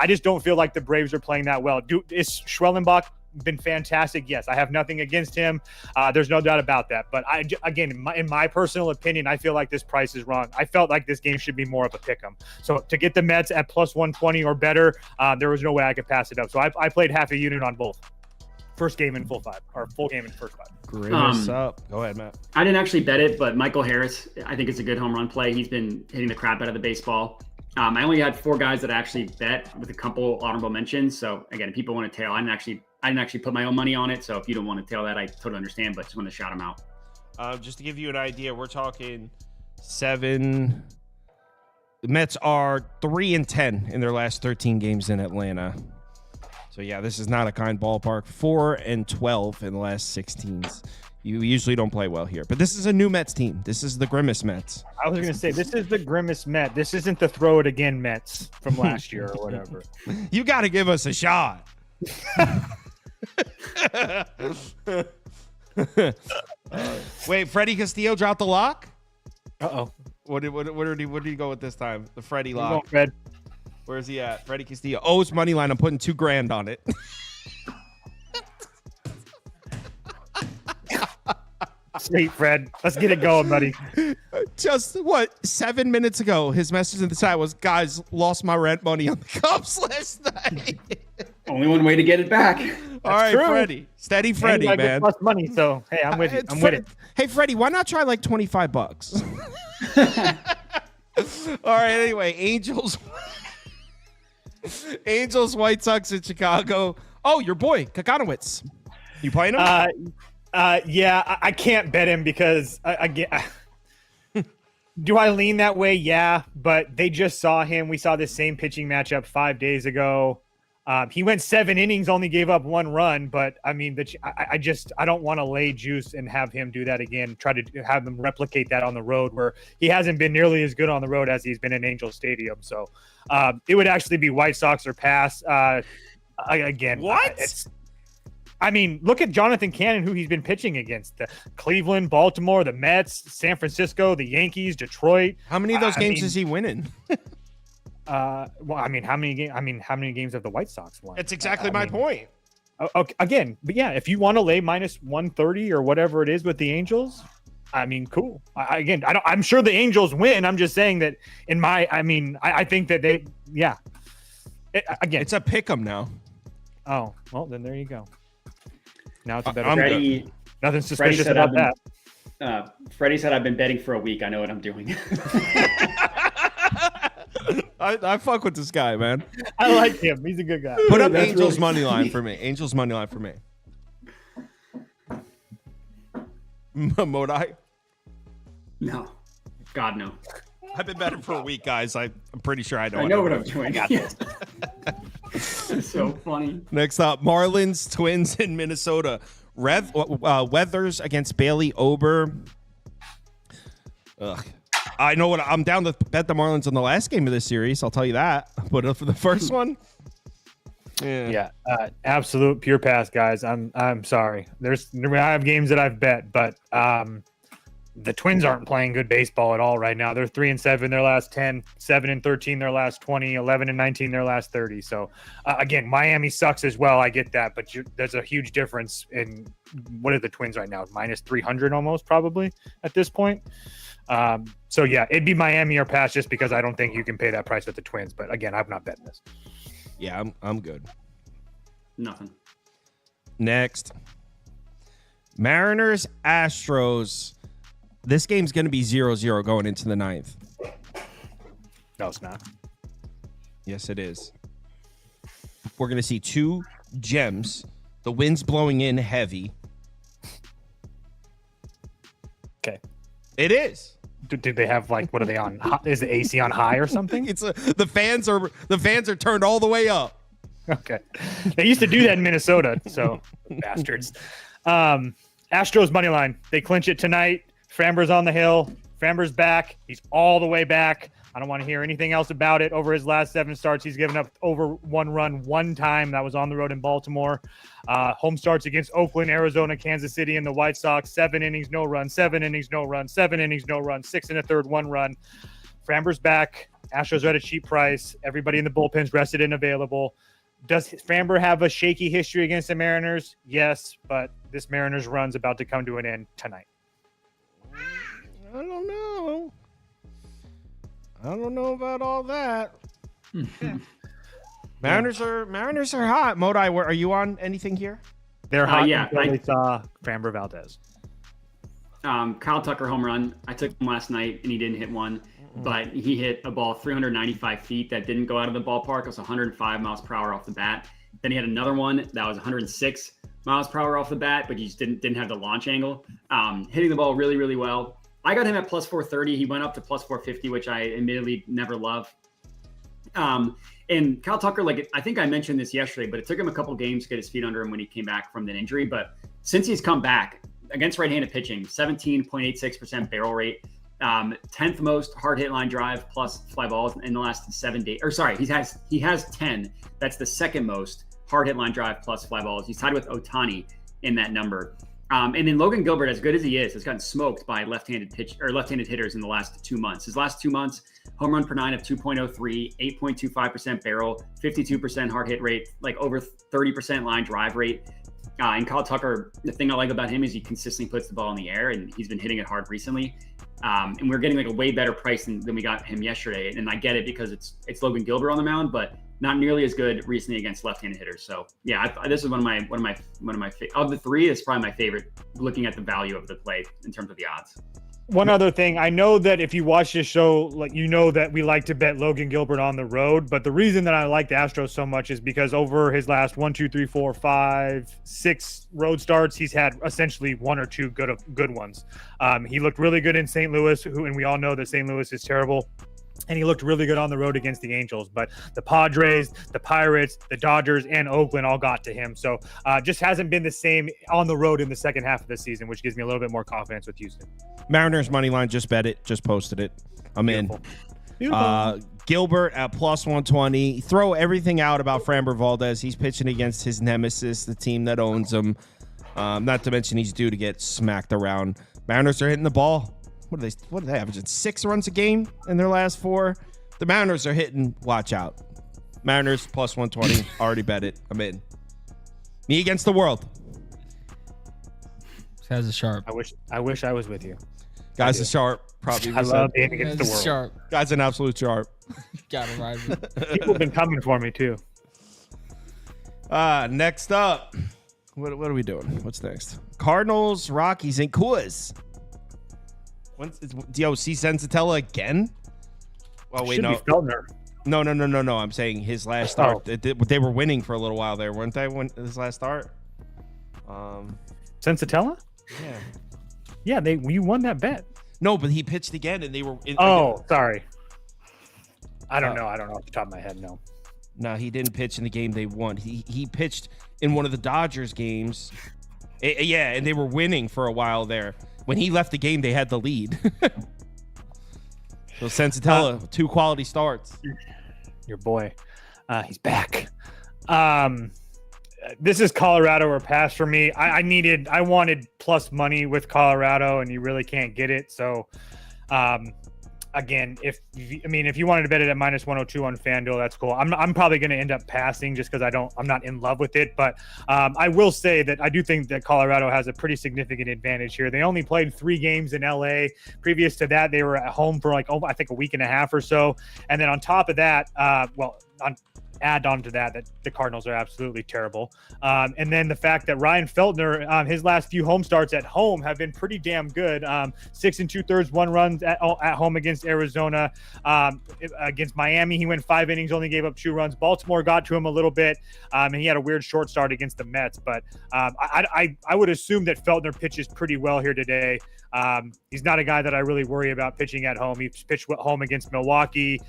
Speaker 4: just don't feel like the Braves are playing that well. Is Schwellenbach been fantastic? Yes, I have nothing against him. There's no doubt about that. But in my personal opinion, I feel like this price is wrong. I felt like this game should be more of a pick'em. So to get the Mets at plus 120 or better, there was no way I could pass it up. So I played half a unit on both. First game in full 5, or full game in first 5.
Speaker 2: Grimace up. Go ahead, Matt.
Speaker 5: I didn't actually bet it, but Michael Harris, I think it's a good home run play. He's been hitting the crap out of the baseball. I only had 4 guys that I actually bet with a couple honorable mentions. So again, if people want to tail, I didn't actually put my own money on it. So if you don't want to tail that, I totally understand, but just want to shout them out.
Speaker 2: Just to give you an idea, we're talking 7. The Mets are 3-10 in their last 13 games in Atlanta. So yeah, this is not a kind ballpark. 4-12 in the last 16s. You usually don't play well here, but this is a new Mets team. This is the Grimace Mets.
Speaker 4: I was going to say, this is the Grimace Met. This isn't the throw it again Mets from last year or whatever.
Speaker 2: You got to give us a shot. Wait, Freddie Castillo dropped the lock?
Speaker 4: Uh-oh.
Speaker 2: What did he go with this time? The Freddie
Speaker 4: Go,
Speaker 2: lock.
Speaker 4: Fred.
Speaker 2: Where's he at? Freddie Castillo. O's money line. I'm putting $2,000 on it.
Speaker 4: Sweet, Fred. Let's get it going, buddy.
Speaker 2: Just 7 minutes ago, his message in the chat was, "Guys, lost my rent money on the Cubs last night."
Speaker 5: Only one way to get it back.
Speaker 2: All right,
Speaker 4: true.
Speaker 2: Freddie. Steady Freddie,
Speaker 4: And you gotta
Speaker 2: man.
Speaker 4: get plus money, so hey, I'm with you. I'm with it.
Speaker 2: Hey, Freddie, why not try like $25? All right, anyway, Angels, White Sox in Chicago. Oh, your boy, Kakanowitz. You playing him?
Speaker 4: Yeah, I can't bet him because do I lean that way? Yeah, but they just saw him. We saw this same pitching matchup 5 days ago. He went 7 innings, only gave up 1 run. But I mean, I don't want to lay juice and have him do that again. Try to have them replicate that on the road, where he hasn't been nearly as good on the road as he's been in Angel Stadium. So it would actually be White Sox or pass. Again,
Speaker 2: What?
Speaker 4: I mean, look at Jonathan Cannon, who he's been pitching against: the Cleveland, Baltimore, the Mets, San Francisco, the Yankees, Detroit.
Speaker 2: How many of those games is he winning?
Speaker 4: Well, I mean, how many games have the White Sox won?
Speaker 2: That's exactly my point.
Speaker 4: Okay, again, but yeah, if you want to lay minus 130 or whatever it is with the Angels, I mean, cool. I'm sure the Angels win. I'm just saying that I think that they, yeah.
Speaker 2: It's a pick 'em now.
Speaker 4: Oh, well, then there you go. Now it's a better.
Speaker 5: Freddie,
Speaker 4: Nothing suspicious about that.
Speaker 5: Freddie said, "I've been betting for a week. I know what I'm doing."
Speaker 2: I fuck with this guy, man.
Speaker 4: I like him. He's a good guy.
Speaker 2: Put up
Speaker 5: That's
Speaker 2: Angels
Speaker 5: really
Speaker 2: money line
Speaker 5: funny.
Speaker 2: for me. Angels money line for me. Modai?
Speaker 5: No, God no.
Speaker 2: I've been betting for a week, guys. I'm pretty sure I know.
Speaker 5: I know what I'm doing. It's so funny.
Speaker 2: Next up, Marlins, Twins in Minnesota. Weathers against Bailey Ober. Ugh. I know what I'm down to bet the Marlins on the last game of this series. I'll tell you that. But for the first one,
Speaker 4: Yeah, absolute pure pass, guys. I'm sorry. I have games that I've bet, but the Twins aren't playing good baseball at all right now. They're 3-7 their last 10, 7-13 their last 20, 11-19 their last 30. So again, Miami sucks as well. I get that, but there's a huge difference in what are the Twins right now? Minus 300 almost probably at this point. So yeah, it'd be Miami or pass just because I don't think you can pay that price with the Twins. But again, I'm not betting this.
Speaker 2: yeah, I'm good.
Speaker 5: Nothing.
Speaker 2: Next, Mariners, Astros. This game's going to be 0-0 going into the 9th.
Speaker 4: No, it's not.
Speaker 2: Yes, it is. We're going to see 2 gems. The wind's blowing in heavy.
Speaker 4: Okay.
Speaker 2: It is.
Speaker 4: Did they have what are they on? Is the AC on high or something?
Speaker 2: The fans are turned all the way up.
Speaker 4: Okay. They used to do that in Minnesota, so bastards. Astros money line. They clinch it tonight. Framber's on the hill. Framber's back. He's all the way back. I don't want to hear anything else about it. Over his last 7 starts, he's given up over 1 run 1 time. That was on the road in Baltimore. Home starts against Oakland, Arizona, Kansas City, and the White Sox. 7 innings, no run. 7 innings, no run. 7 innings, no run. 6 1/3, 1 run. Framber's back. Astros are at a cheap price. Everybody in the bullpen's rested and available. Does Framber have a shaky history against the Mariners? Yes, but this Mariners run's about to come to an end tonight.
Speaker 2: I don't know about all that. Mariners are hot. Modai, are you on anything here?
Speaker 4: They're hot.
Speaker 5: Yeah,
Speaker 4: until we saw Framber Valdez.
Speaker 5: Kyle Tucker home run. I took him last night and he didn't hit one, but he hit a ball 395 feet that didn't go out of the ballpark. It was 105 miles per hour off the bat. Then he had another one that was 106 miles per hour off the bat, but he just didn't have the launch angle. Hitting the ball really, really well. I got him at plus 430. He went up to plus 450, which I admittedly never love. And Kyle Tucker, like I think I mentioned this yesterday, but it took him a couple games to get his feet under him when he came back from that injury. But since he's come back against right-handed pitching, 17.86% barrel rate, 10th most hard hit line drive plus fly balls in the last 7 days. Or sorry, he has 10. That's the second most hard hit line drive plus fly balls. He's tied with Ohtani in that number. And then Logan Gilbert, as good as he is, has gotten smoked by left-handed hitters in the last 2 months. His last 2 months, home run per 9 of 2.03, 8.25% barrel, 52% hard hit rate, like over 30% line drive rate. And Kyle Tucker, the thing I like about him is he consistently puts the ball in the air, and he's been hitting it hard recently. And we're getting like a way better price than we got him yesterday. And I get it because it's Logan Gilbert on the mound, but not nearly as good recently against left-handed hitters. So yeah, this is one of my of the three is probably my favorite. Looking at the value of the play in terms of the odds.
Speaker 4: One other thing, I know that if you watch this show, like you know that we like to bet Logan Gilbert on the road, but the reason that I like the Astros so much is because over his last 6 road starts, he's had essentially 1 or 2 good ones. He looked really good in St. Louis, and we all know that St. Louis is terrible. And he looked really good on the road against the Angels, but the Padres, the Pirates, the Dodgers, and Oakland all got to him. So just hasn't been the same on the road in the second half of the season, which gives me a little bit more confidence with Houston.
Speaker 2: Mariners money line, just bet it, just posted it. I'm
Speaker 4: Beautiful.
Speaker 2: in. Gilbert at plus 120. Throw everything out about Framber Valdez. He's pitching against his nemesis, the team that owns him. Not to mention he's due to get smacked around. Mariners are hitting the ball. What are they averaging? 6 runs a game in their last 4. The Mariners are hitting. Watch out. Mariners plus 120. Already bet it. I'm in. Me against the world.
Speaker 7: Guys are sharp.
Speaker 4: I wish I was with you.
Speaker 2: Guys are sharp. Probably.
Speaker 4: I love being against the world.
Speaker 7: Sharp.
Speaker 2: Guys an absolute sharp.
Speaker 7: Gotta ride with it.
Speaker 4: People have been coming for me too.
Speaker 2: Next up. What are we doing? What's next? Cardinals, Rockies, and Coors. When's DOC Sensatella again? Well, wait,
Speaker 4: Should
Speaker 2: no.
Speaker 4: be Feltner.
Speaker 2: No. I'm saying his last start. They were winning for a little while there, weren't they? When his last start?
Speaker 4: Sensatella?
Speaker 2: Yeah.
Speaker 4: Yeah, you won that bet.
Speaker 2: No, but he pitched again, and they were.
Speaker 4: Sorry. I don't know. I don't know off the top of my head. No.
Speaker 2: No, he didn't pitch in the game they won. He pitched in one of the Dodgers games. Yeah, and they were winning for a while there. When he left the game, they had the lead. So Sensatella, 2 quality starts.
Speaker 4: Your boy, he's back. This is Colorado or pass for me. I wanted plus money with Colorado, and you really can't get it. So, again, if you wanted to bet it at minus 102 on FanDuel, that's cool. I'm probably going to end up passing just because I'm not in love with it. But I will say that I do think that Colorado has a pretty significant advantage here. They only played 3 games in LA. Previous to that, they were at home for I think a week and a half or so. And then on top of that, add on to that the Cardinals are absolutely terrible. And then the fact that Ryan Feltner, his last few home starts at home have been pretty damn good. 6 2/3 1 runs at home against Arizona. Against Miami, he went 5 innings, only gave up 2 runs. Baltimore got to him a little bit, and he had a weird short start against the Mets. But I would assume that Feltner pitches pretty well here today. He's not a guy that I really worry about pitching at home. He's pitched at home against Milwaukee.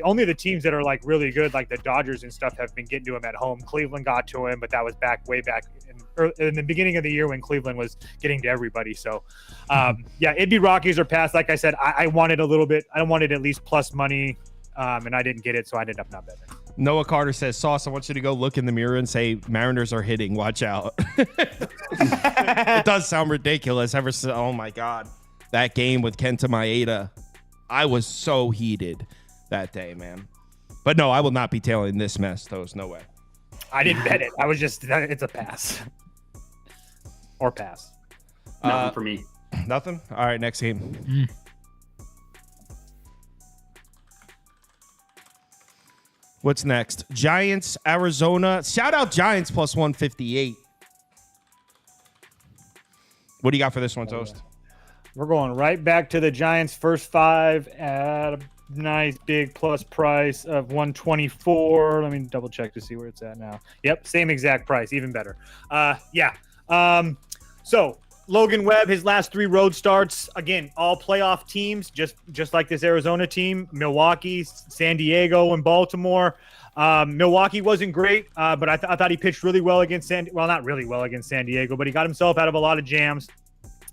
Speaker 4: Only the teams that are like really good, like the Dodgers and stuff, have been getting to him at home. Cleveland got to him, but that was way back in the beginning of the year when Cleveland was getting to everybody. So, it'd be Rockies or pass. Like I said, I wanted a little bit. I wanted at least plus money, and I didn't get it, so I ended up not betting.
Speaker 2: Noah Carter says, Sauce, I want you to go look in the mirror and say, Mariners are hitting. Watch out. It does sound ridiculous. Oh, my God. That game with Kenta Maeda, I was so heated that day, man. But no, I will not be tailing this mess, Toast. No way.
Speaker 4: I didn't bet it. I was just, it's a pass. Or pass.
Speaker 5: Nothing for me.
Speaker 2: Nothing? All right, next game. What's next? Giants, Arizona. Shout out Giants plus 158. What do you got for this one, Toast?
Speaker 4: We're going right back to the Giants' first 5 at a nice big plus price of 124. Let me double check to see where it's at now. Yep, same exact price, even better. So Logan Webb, his last 3 road starts, again, all playoff teams, just like this Arizona team, Milwaukee, San Diego, and Baltimore. Milwaukee wasn't great, but I thought he pitched really well against not really well against San Diego, but he got himself out of a lot of jams.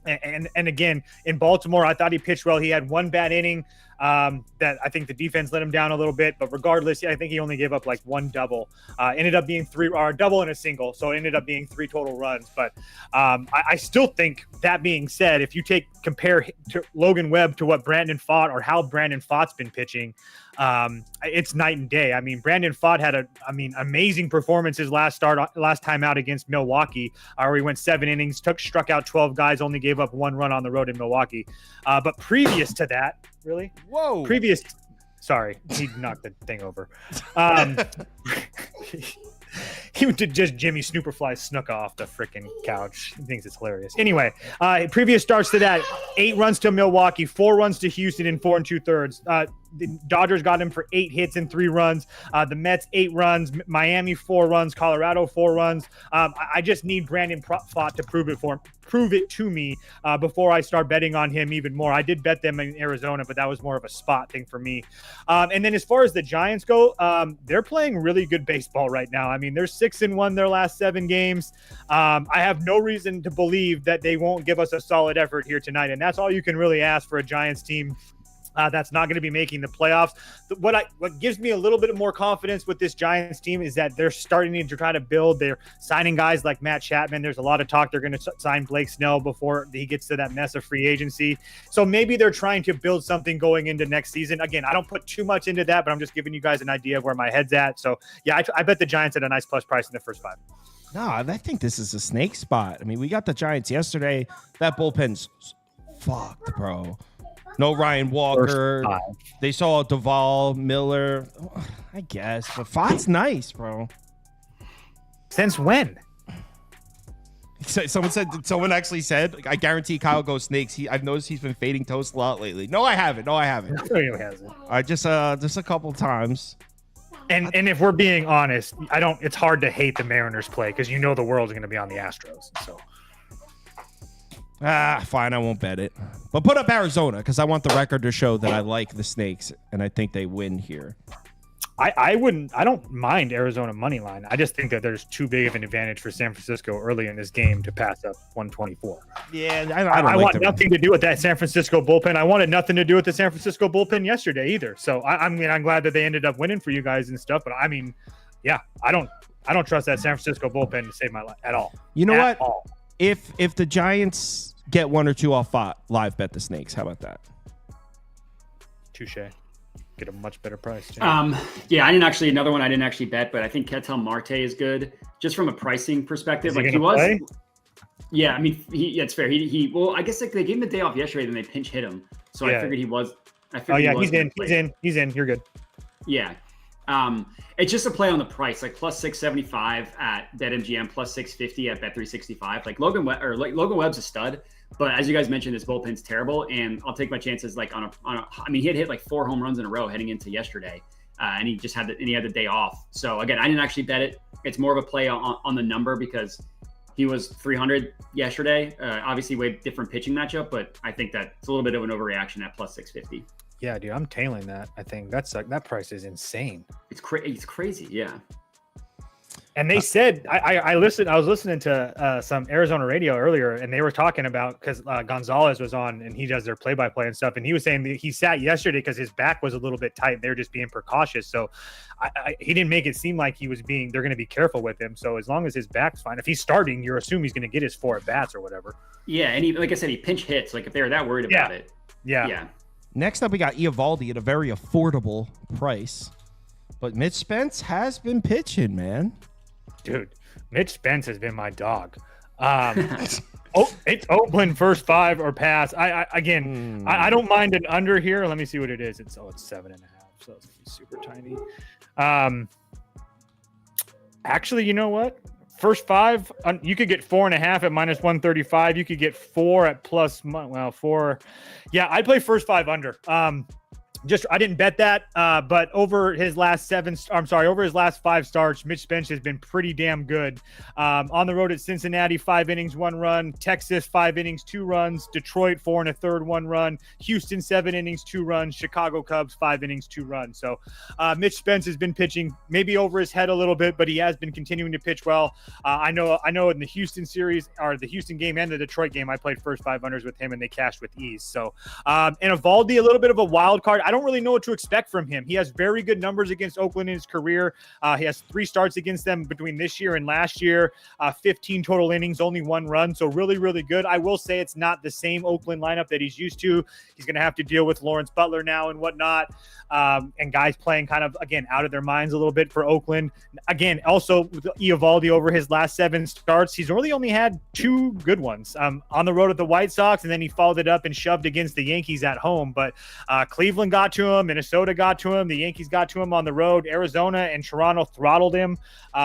Speaker 4: And again, in Baltimore, I thought he pitched well. He had one bad inning that I think the defense let him down a little bit. But regardless, I think he only gave up like 1 double. Ended up being 3, or a double and a single. So it ended up being 3 total runs. But I still think, that being said, if you compare to Logan Webb to what Brandon Pfaadt, or how Brandon Pfaadt's been pitching, it's night and day. I mean, Brandon Pfaadt had amazing performances last time out against Milwaukee, where he went 7 innings, struck out 12 guys, only gave up 1 run on the road in Milwaukee. But previous to that, sorry, he knocked the thing over. He did just Jimmy Snooperfly snuck off the freaking couch. He thinks it's hilarious. Anyway, previous starts to that, 8 runs to Milwaukee, 4 runs to Houston in 4 2/3. The Dodgers got him for 8 hits and 3 runs. The Mets 8 runs, Miami 4 runs, Colorado 4 runs. I just need Brandon Pfaadt to prove it to me before I start betting on him even more. I did bet them in Arizona, but that was more of a spot thing for me. And then as far as the Giants go, they're playing really good baseball right now. I mean, they're 6-1 their last 7 games. I have no reason to believe that they won't give us a solid effort here tonight, and that's all you can really ask for a Giants team that's not going to be making the playoffs. What gives me a little bit more confidence with this Giants team is that they're starting to try to build. They're signing guys like Matt Chapman. There's a lot of talk they're going to sign Blake Snell before he gets to that mess of free agency. So maybe they're trying to build something going into next season. Again, I don't put too much into that, but I'm just giving you guys an idea of where my head's at. So yeah, I bet the Giants at a nice plus price in the first 5.
Speaker 2: No, I think this is a snake spot. I mean, we got the Giants yesterday. That bullpen's fucked, bro. No Ryan Walker. They saw Duvall, Miller. I guess, but Fox nice, bro.
Speaker 4: Since when?
Speaker 2: Someone actually said, I guarantee Kyle goes Snakes. I've noticed he's been fading Toast a lot lately. No, I haven't.
Speaker 4: No, he hasn't.
Speaker 2: Just a couple times.
Speaker 4: And if we're being honest, it's hard to hate the Mariners play because the world's going to be on the Astros. So.
Speaker 2: Fine, I won't bet it. But put up Arizona because I want the record to show that I like the Snakes and I think they win here.
Speaker 4: I don't mind Arizona money line. I just think that there's too big of an advantage for San Francisco early in this game to pass up 124.
Speaker 2: Yeah,
Speaker 4: I want nothing to do with that San Francisco bullpen. I wanted nothing to do with the San Francisco bullpen yesterday either. So I'm glad that they ended up winning for you guys and stuff. But I mean, yeah, I don't trust that San Francisco bullpen to save my life at all.
Speaker 2: You know what? If the Giants get 1 or 2 off live bet the Snakes, how about that?
Speaker 4: Touche. Get a much better price too.
Speaker 5: Yeah, another one I didn't actually bet, but I think Ketel Marte is good just from a pricing perspective.
Speaker 4: He was play?
Speaker 5: Yeah, I mean it's fair. Well, I guess they gave him the day off yesterday, then they pinch hit him. So yeah. I figured he was.
Speaker 4: He's in. You're good.
Speaker 5: Yeah. It's just a play on the price, like plus 675 at BetMGM, plus 650 at Bet365. Like Logan Webb's a stud, but as you guys mentioned, this bullpen's terrible, and I'll take my chances. Like he had hit like 4 home runs in a row heading into yesterday, and he just had the day off. So again, I didn't actually bet it. It's more of a play on the number because he was 300 yesterday. Obviously, way different pitching matchup, but I think that it's a little bit of an overreaction at plus 650.
Speaker 4: Yeah, dude, I'm tailing that. I think that price is insane.
Speaker 5: It's crazy, yeah.
Speaker 4: And they said I was listening to some Arizona radio earlier, and they were talking about because Gonzalez was on and he does their play-by-play and stuff, and he was saying that he sat yesterday because his back was a little bit tight. They were just being precautious, so he didn't make it seem like they're going to be careful with him. So as long as his back's fine, if he's starting, you assume he's going to get his 4 at bats or whatever.
Speaker 5: Yeah, and like I said, he pinch hits. Like if they were that worried about it, yeah.
Speaker 2: Next up, we got Eovaldi at a very affordable price. But Mitch Spence has been pitching, man.
Speaker 4: Dude, Mitch Spence has been my dog. It's Oakland first 5 or pass. I don't mind an under here. Let me see what it is. It's 7.5. So it's super tiny. Actually, you know what? First 5, you could get 4.5 at minus 135. You could get 4 at plus 4. Yeah, I'd play first 5 under. I didn't bet that, but over his last 5 starts, Mitch Spence has been pretty damn good. On the road at Cincinnati, 5 innings, 1 run. Texas, 5 innings, 2 runs. Detroit, 4 1/3, 1 run. Houston, 7 innings, 2 runs. Chicago Cubs, 5 innings, 2 runs. So Mitch Spence has been pitching maybe over his head a little bit, but he has been continuing to pitch well. I know in the Houston series, or the Houston game and the Detroit game, I played first 5 unders with him, and they cashed with ease. So, and Evaldi, a little bit of a wild card. I don't really know what to expect from him. He has very good numbers against Oakland in his career. He has 3 starts against them between this year and last year, 15 total innings, only 1 run. So really, really good. I will say it's not the same Oakland lineup that he's used to. He's going to have to deal with Lawrence Butler now and whatnot. And guys playing kind of, again, out of their minds a little bit for Oakland. Again, also with Evaldi over his last 7 starts, he's really only had 2 good ones. On the road at the White Sox, and then he followed it up and shoved against the Yankees at home. But Cleveland got to him, Minnesota got to him, the Yankees got to him on the road, Arizona and Toronto throttled him.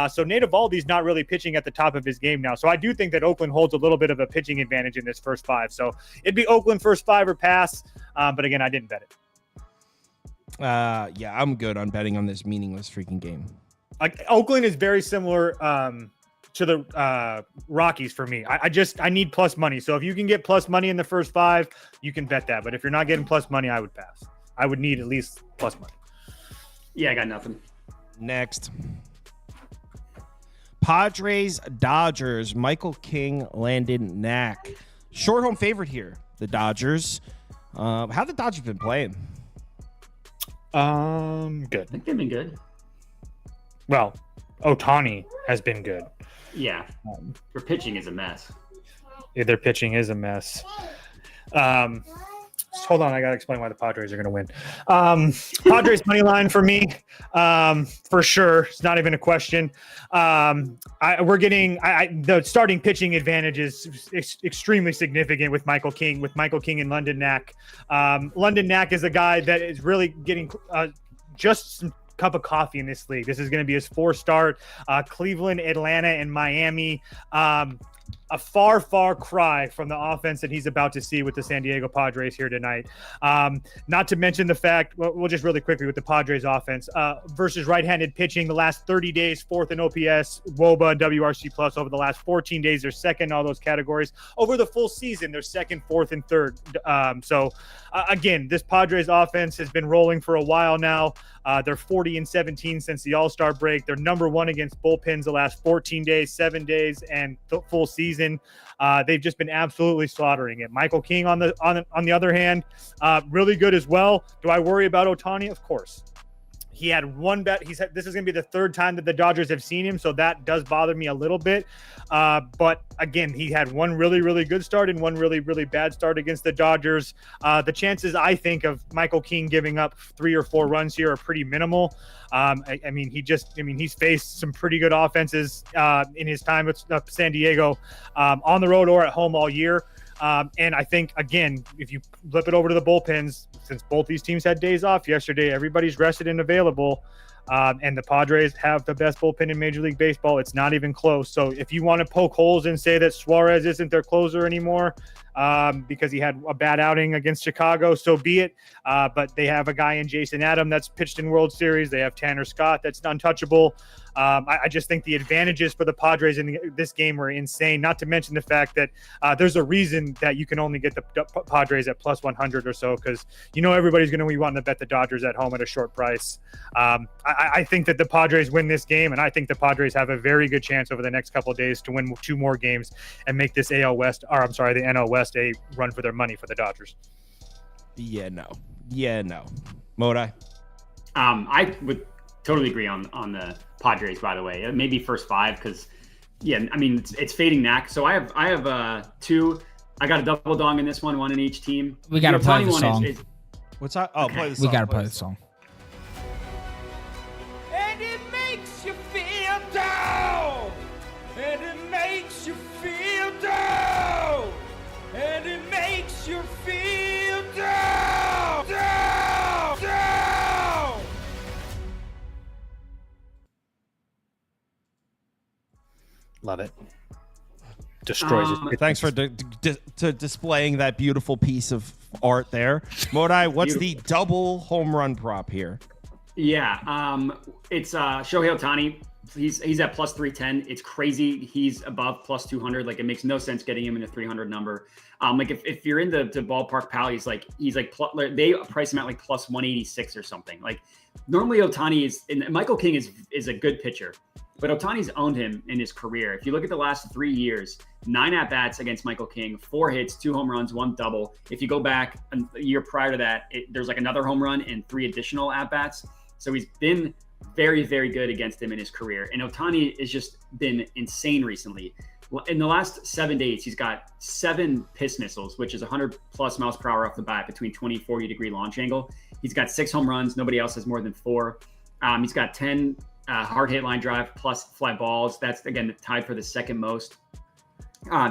Speaker 4: So Nate Evaldi's not really pitching at the top of his game now. So I do think that Oakland holds a little bit of a pitching advantage in this first 5. So it'd be Oakland first 5 or pass. But again, I didn't bet it.
Speaker 2: Yeah, I'm good on betting on this meaningless freaking game.
Speaker 4: Oakland is very similar to the Rockies for me. I need plus money. So if you can get plus money in the first 5, you can bet that. But if you're not getting plus money, I would pass. I would need at least plus money.
Speaker 5: Yeah, I got nothing.
Speaker 2: Next. Padres, Dodgers, Michael King, Landon Knack. Short home favorite here, the Dodgers. How the Dodgers been playing?
Speaker 4: Good.
Speaker 5: I think they've been good.
Speaker 4: Well, Ohtani has been good.
Speaker 5: Yeah. Their pitching is a mess.
Speaker 4: Yeah, their pitching is a mess. Hold on, I gotta explain why the Padres are gonna win. Padres money line for me, for sure. It's not even a question. The starting pitching advantage is extremely significant with Michael King and London Knack. London Knack is a guy that is really getting just some cup of coffee in this league. This is going to be his 4th start. Cleveland, Atlanta, and Miami. A far cry from the offense that he's about to see with the San Diego Padres here tonight. Not to mention the fact, we'll just really quickly with the Padres offense versus right-handed pitching, the last 30 days, 4th in OPS, WOBA, and WRC plus. Over the last 14 days, they're 2nd in all those categories. Over the full season, they're 2nd, 4th, and 3rd. Again, this Padres offense has been rolling for a while now. They're 40-17 since the All-Star break. They're number 1 against bullpens the last 14 days, 7 days, and the full season. They've just been absolutely slaughtering it. Michael King on the other hand, really good as well. Do I worry about Ohtani? Of course. He had 1 bet. This is going to be the 3rd time that the Dodgers have seen him, so that does bother me a little bit. But again, he had 1 really, really good start and 1 really, really bad start against the Dodgers. The chances, I think, of Michael King giving up 3 or 4 runs here are pretty minimal. He's faced some pretty good offenses in his time with San Diego, on the road or at home all year. And I think, again, if you flip it over to the bullpens, since both these teams had days off yesterday, everybody's rested and available. And the Padres have the best bullpen in Major League Baseball. It's not even close. So if you want to poke holes and say that Suarez isn't their closer anymore because he had a bad outing against Chicago, so be it. But they have a guy in Jason Adam that's pitched in World Series. They have Tanner Scott that's untouchable. I just think the advantages for the Padres in this game are insane, not to mention the fact that there's a reason that you can only get the Padres at plus 100 or so, because everybody's going to be wanting to bet the Dodgers at home at a short price. I think that the Padres win this game, and I think the Padres have a very good chance over the next couple of days to win 2 more games and make this the NL West a run for their money for the Dodgers.
Speaker 2: Yeah, no. Modi?
Speaker 5: I would totally agree on the Padres, by the way. Maybe first 5 because, it's fading Knack. So I have 2. I got a double dong in this one in each team.
Speaker 7: We got to play the song.
Speaker 2: What's that? Oh,
Speaker 5: okay.
Speaker 2: play the song.
Speaker 7: We got to play the song.
Speaker 8: And it makes you feel down. And it makes you feel down. And it makes you feel down.
Speaker 4: Love it.
Speaker 6: destroys his
Speaker 2: Thanks for displaying that beautiful piece of art there. Modai, what's the double home run prop here?
Speaker 5: Yeah, it's Shohei Ohtani. He's at plus 310. It's crazy. He's above plus 200. Like, it makes no sense getting him in a 300 number. Like if you're in the ballpark pal, he's like they price him at like plus 186 or something. Like, normally Ohtani and Michael King is a good pitcher, but Ohtani's owned him in his career. If you look at the last 3 years, 9 at-bats against Michael King, 4 hits, 2 home runs, 1 double. If you go back a year prior to that, there's like another home run and 3 additional at-bats. So he's been very, very good against him in his career. And Ohtani has just been insane recently. In the last 7 days, he's got 7 piss missiles, which is 100 plus miles per hour off the bat between 20, 40 degree launch angle. He's got 6 home runs. Nobody else has more than 4. He's got 10 hard hit line drive plus fly balls. That's, again, tied for the second most.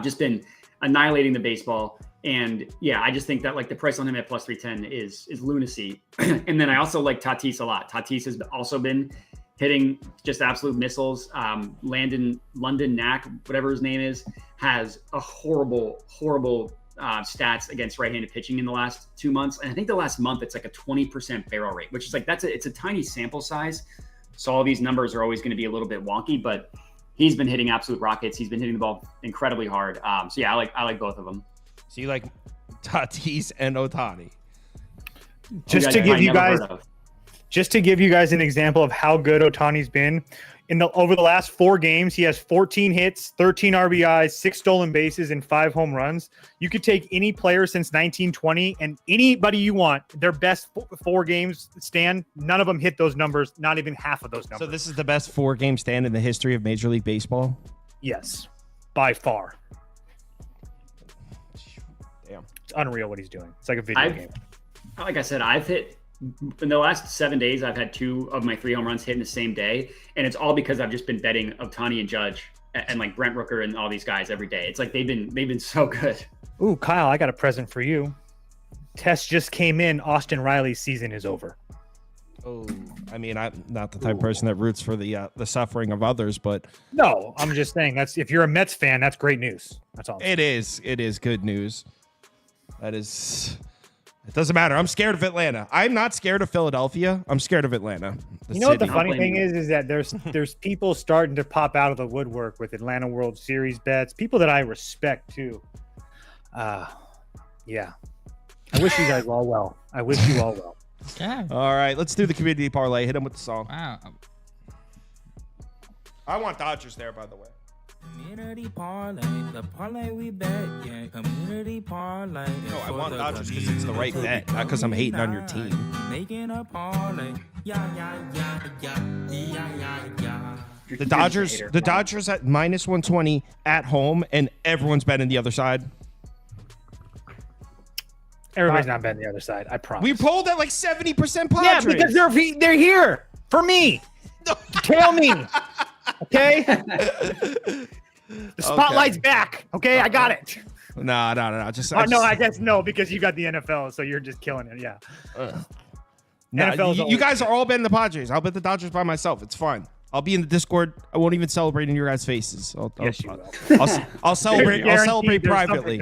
Speaker 5: Just been annihilating the baseball. And yeah, I just think that like the price on him at plus 310 is lunacy. And then I also like Tatis a lot. Tatis has also been hitting just absolute missiles. London Knack, whatever his name is, has a horrible stats against right-handed pitching in the last 2 months. And I think the last month it's like a 20% barrel rate, which is like it's a tiny sample size. So all these numbers are always going to be a little bit wonky, but he's been hitting absolute rockets. He's been hitting the ball incredibly hard. So yeah, I like both of them.
Speaker 2: So you like Tatis and Ohtani?
Speaker 6: Just to give you guys an example of how good Ohtani's been, over the last 4 games, he has 14 hits, 13 RBIs, 6 stolen bases, and 5 home runs. You could take any player since 1920 and anybody you want, their best 4 games stand, none of them hit those numbers, not even half of those numbers.
Speaker 2: So this is the best 4-game stand in the history of Major League Baseball?
Speaker 6: Yes, by far.
Speaker 2: Damn.
Speaker 6: It's unreal what he's doing. It's like a video game.
Speaker 5: Like I said, I've hit in the last 7 days. I've had 2 of my 3 home runs hit in the same day, and it's all because I've just been betting Ohtani and Judge and like Brent Rooker and all these guys every day. It's like they've been so good.
Speaker 6: Ooh, Kyle, I got a present for you. Test just came in. Austin Riley's season is over.
Speaker 2: Oh, I mean, I'm not the type of person that roots for the suffering of others, but
Speaker 6: no, I'm just saying if you're a Mets fan, that's great news. That's all.
Speaker 2: It is good news. That is. It doesn't matter. I'm scared of Atlanta. I'm not scared of Philadelphia. I'm scared of Atlanta.
Speaker 6: You know what the funny thing is that there's people starting to pop out of the woodwork with Atlanta World Series bets. People that I respect too. Yeah. I wish you guys all well. I wish you all well.
Speaker 7: Okay.
Speaker 2: All right, let's do the community parlay. Hit him with the song.
Speaker 7: Wow.
Speaker 2: I want Dodgers there, by the way.
Speaker 8: Community parlay, the parlay we bet, yeah. Community parlay.
Speaker 2: No, I want Dodgers because it's the right bet, not because I'm hating on your team.
Speaker 8: Making a parlay, yeah.
Speaker 2: The Dodgers at minus 120 at home, and everyone's betting the other side.
Speaker 6: Everybody's not betting the other side. I promise.
Speaker 2: We pulled at like 70% Padres.
Speaker 6: Yeah, because they're here for me. Tail me. Okay. The spotlight's back. Okay, I got it.
Speaker 2: No. Just
Speaker 6: no, I guess no, because you got the NFL, so you're just killing it. Yeah.
Speaker 2: No, you guys are all betting the Padres. I'll bet the Dodgers by myself. It's fine. I'll be in the Discord. I won't even celebrate in your guys' faces.
Speaker 6: Yes, you will.
Speaker 2: I'll celebrate. I'll celebrate privately.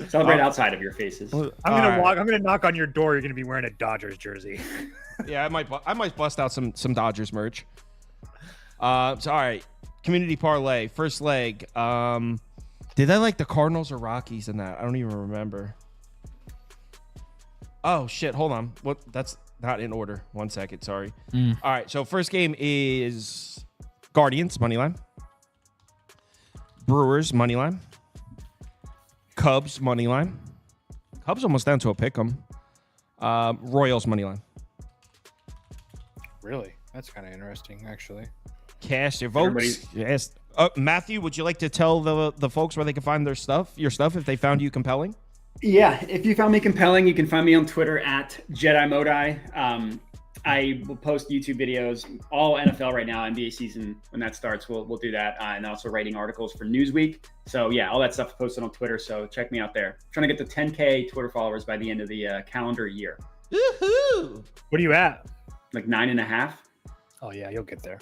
Speaker 5: Celebrate outside of your faces.
Speaker 6: I'm gonna knock on your door. You're gonna be wearing a Dodgers jersey.
Speaker 2: Yeah, I might bust out some Dodgers merch. So all right, community parlay, first leg. Did I like the Cardinals or Rockies in that? I don't even remember. Oh shit, hold on. What? That's not in order. 1 second, sorry. All right, so first game is Guardians moneyline, Brewers moneyline, Cubs moneyline. Cubs almost down to a pick 'em. Royals moneyline.
Speaker 9: Really? That's kind of interesting, actually.
Speaker 2: Cast your votes. Yes. Matthew, would you like to tell the folks where they can find your stuff, if they found you compelling?
Speaker 5: Yeah, if you found me compelling, you can find me on Twitter at Jedi Modai. I will post YouTube videos, all NFL right now, NBA season, when that starts, we'll do that. And also writing articles for Newsweek. So yeah, all that stuff posted on Twitter. So check me out there. I'm trying to get to 10K Twitter followers by the end of the calendar year.
Speaker 2: Woohoo!
Speaker 6: What are you at?
Speaker 5: Like 9.5.
Speaker 6: Oh yeah, you'll get there.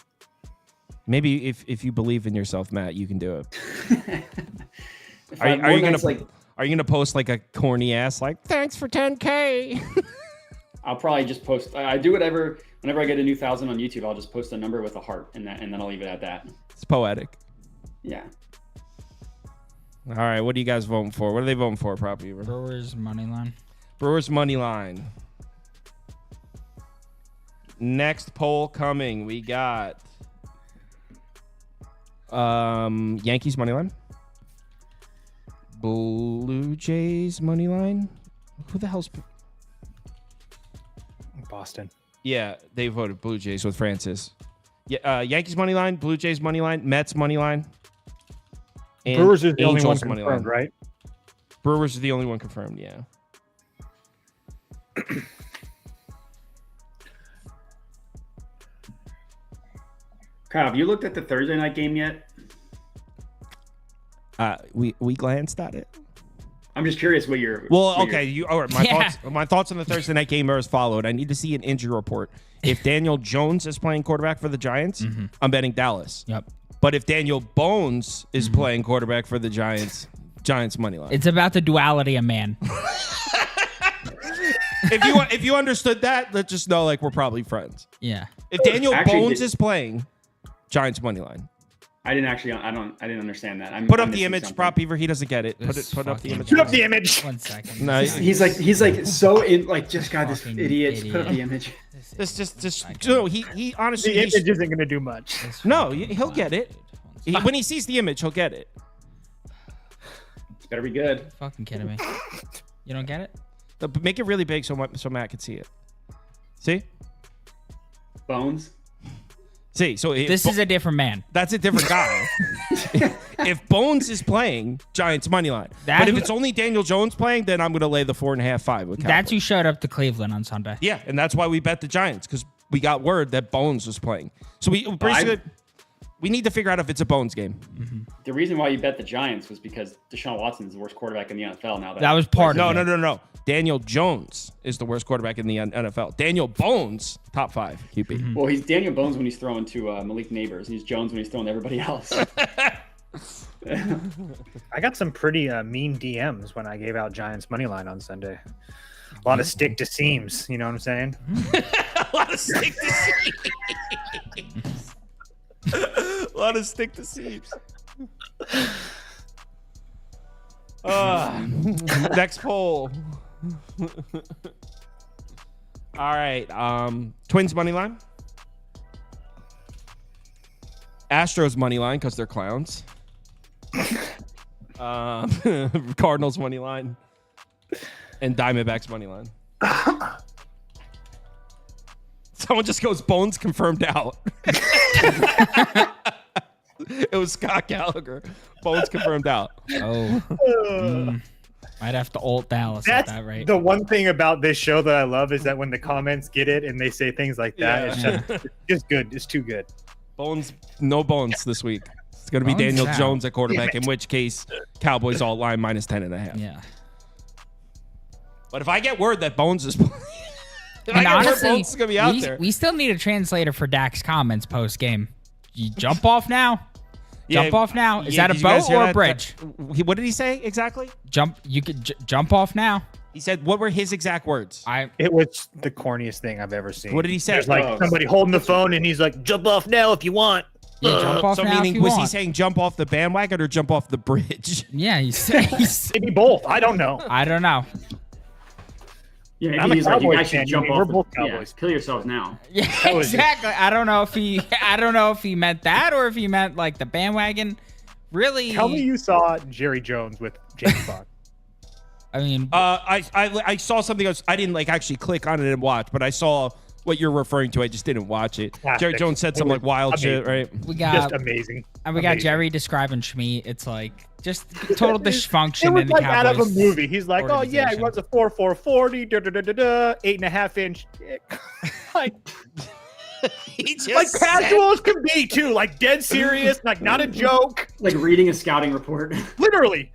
Speaker 2: Maybe if you believe in yourself, Matt, you can do it.
Speaker 5: If I had more nights, like,
Speaker 2: Are you gonna post like a corny ass like thanks for 10K?
Speaker 5: I'll probably just post. I do whatever. Whenever I get a new 1,000 on YouTube, I'll just post a number with a heart, and then I'll leave it at that.
Speaker 2: It's poetic.
Speaker 5: Yeah.
Speaker 2: All right, what are you guys voting for? What are they voting for, Property?
Speaker 7: Brewers money line.
Speaker 2: Brewers money line. Next poll coming. We got Yankees money line. Blue Jays money line. Who the hell's
Speaker 6: Boston.
Speaker 2: Yeah, they voted Blue Jays with Francis. Yeah, Yankees money line, Blue Jays money line, Mets money line. And
Speaker 6: Brewers is the only one
Speaker 2: Angels money
Speaker 6: confirmed,
Speaker 2: line.
Speaker 6: right?
Speaker 2: Brewers is the only one confirmed, yeah.
Speaker 5: Kyle, have you looked at the Thursday night game yet?
Speaker 2: We glanced at it.
Speaker 5: I'm just curious what your
Speaker 2: okay. All right, my thoughts on the Thursday night game are as followed. I need to see an injury report. If Daniel Jones is playing quarterback for the Giants, I'm betting Dallas.
Speaker 7: Yep.
Speaker 2: But if Daniel Bones is playing quarterback for the Giants, Giants money line.
Speaker 7: It's about the duality of man.
Speaker 2: If you understood that, let's just know like we're probably friends.
Speaker 7: Yeah.
Speaker 2: If Daniel Bones is playing, Giants money line.
Speaker 5: I didn't understand that.
Speaker 2: Put up the image, Prop Beaver. He doesn't get it. Put up the image.
Speaker 6: Put up the image.
Speaker 7: 1 second.
Speaker 2: No,
Speaker 5: he's like so in like just got this idiot. Put up the image.
Speaker 2: No, he honestly.
Speaker 6: The image isn't going to do much.
Speaker 2: No, he'll get it. When he sees the image, he'll get it.
Speaker 5: It's better be good.
Speaker 7: Fucking kidding me. You don't get it?
Speaker 2: Make it really big so Matt can see it. See?
Speaker 5: Bones.
Speaker 2: See, so
Speaker 7: this is a different man.
Speaker 2: That's a different guy. If Bones is playing, Giants money line. But if it's only Daniel Jones playing, then I'm going to lay the 4.5, 5 with Cowboys.
Speaker 7: That's who showed up to Cleveland on Sunday.
Speaker 2: Yeah, and that's why we bet the Giants because we got word that Bones was playing. So we basically we need to figure out if it's a Bones game.
Speaker 5: The reason why you bet the Giants was because Deshaun Watson is the worst quarterback in the NFL now.
Speaker 7: That was part of it.
Speaker 2: No. Daniel Jones is the worst quarterback in the NFL. Daniel Bones, top 5 QB.
Speaker 5: Well, he's Daniel Bones when he's throwing to Malik Neighbors. He's Jones when he's throwing to everybody else.
Speaker 6: I got some pretty mean DMs when I gave out Giants money line on Sunday. A lot of stick to seams. You know what I'm saying?
Speaker 2: A lot of stick to seams. A lot of stick to seams. Next poll. All right. Twins money line. Astros money line because they're clowns. Cardinals money line. And Diamondbacks money line. Someone just goes Bones confirmed out. It was Scott Gallagher. Bones confirmed out.
Speaker 7: Might have to ult Dallas at that rate.
Speaker 6: The one thing about this show that I love is that when the comments get it and they say things like that, it's just good. It's too good.
Speaker 2: Bones, no Bones this week. It's going to be Daniel Jones at quarterback, in which case Cowboys all line minus 10.5.
Speaker 7: Yeah.
Speaker 2: But if I get word that Bones is playing,
Speaker 7: and honestly,
Speaker 2: Bones is gonna be out there.
Speaker 7: We still need a translator for Dak's comments post game. You jump off now. Jump off now. Is that a boat or a bridge?
Speaker 2: What did he say exactly?
Speaker 7: Jump. You could jump off now.
Speaker 2: He said, what were his exact words?
Speaker 6: It was the corniest thing I've ever seen.
Speaker 2: What did he say?
Speaker 6: There's like somebody holding the phone and he's like, jump off now if you want.
Speaker 7: Yeah, jump off
Speaker 2: so
Speaker 7: now
Speaker 2: meaning,
Speaker 7: if you
Speaker 2: was
Speaker 7: want.
Speaker 2: he saying jump off the bandwagon or jump off the bridge?
Speaker 7: Yeah, he's
Speaker 6: maybe both. I don't know.
Speaker 7: I don't know.
Speaker 5: Yeah,
Speaker 6: I'm
Speaker 5: maybe he's like, you guys should
Speaker 6: fan.
Speaker 5: jump
Speaker 6: We're
Speaker 5: off.
Speaker 6: both
Speaker 5: Yeah,
Speaker 6: Cowboys.
Speaker 5: kill yourselves now.
Speaker 7: Yeah, exactly. I don't know if he meant that or if he meant like the bandwagon. Really?
Speaker 6: Tell me you saw Jerry Jones with James Bond.
Speaker 7: I mean,
Speaker 2: I saw something else. I didn't like actually click on it and watch, but I saw what you're referring to. I just didn't watch it.
Speaker 6: Fantastic.
Speaker 2: Jerry Jones said some like wild shit, right?
Speaker 7: we got
Speaker 6: Just amazing.
Speaker 7: and we got Jerry describing Schmeat. It's like just total dysfunction
Speaker 6: It was
Speaker 7: in the
Speaker 6: like out of a
Speaker 7: Cowboys
Speaker 6: movie. He's like, oh yeah, he
Speaker 7: organization.
Speaker 6: runs a 4.40, 8.5 inch. Like,
Speaker 2: He just
Speaker 6: like casual as can be too. Like dead serious, like not a joke.
Speaker 5: Like reading a scouting report.
Speaker 6: Literally.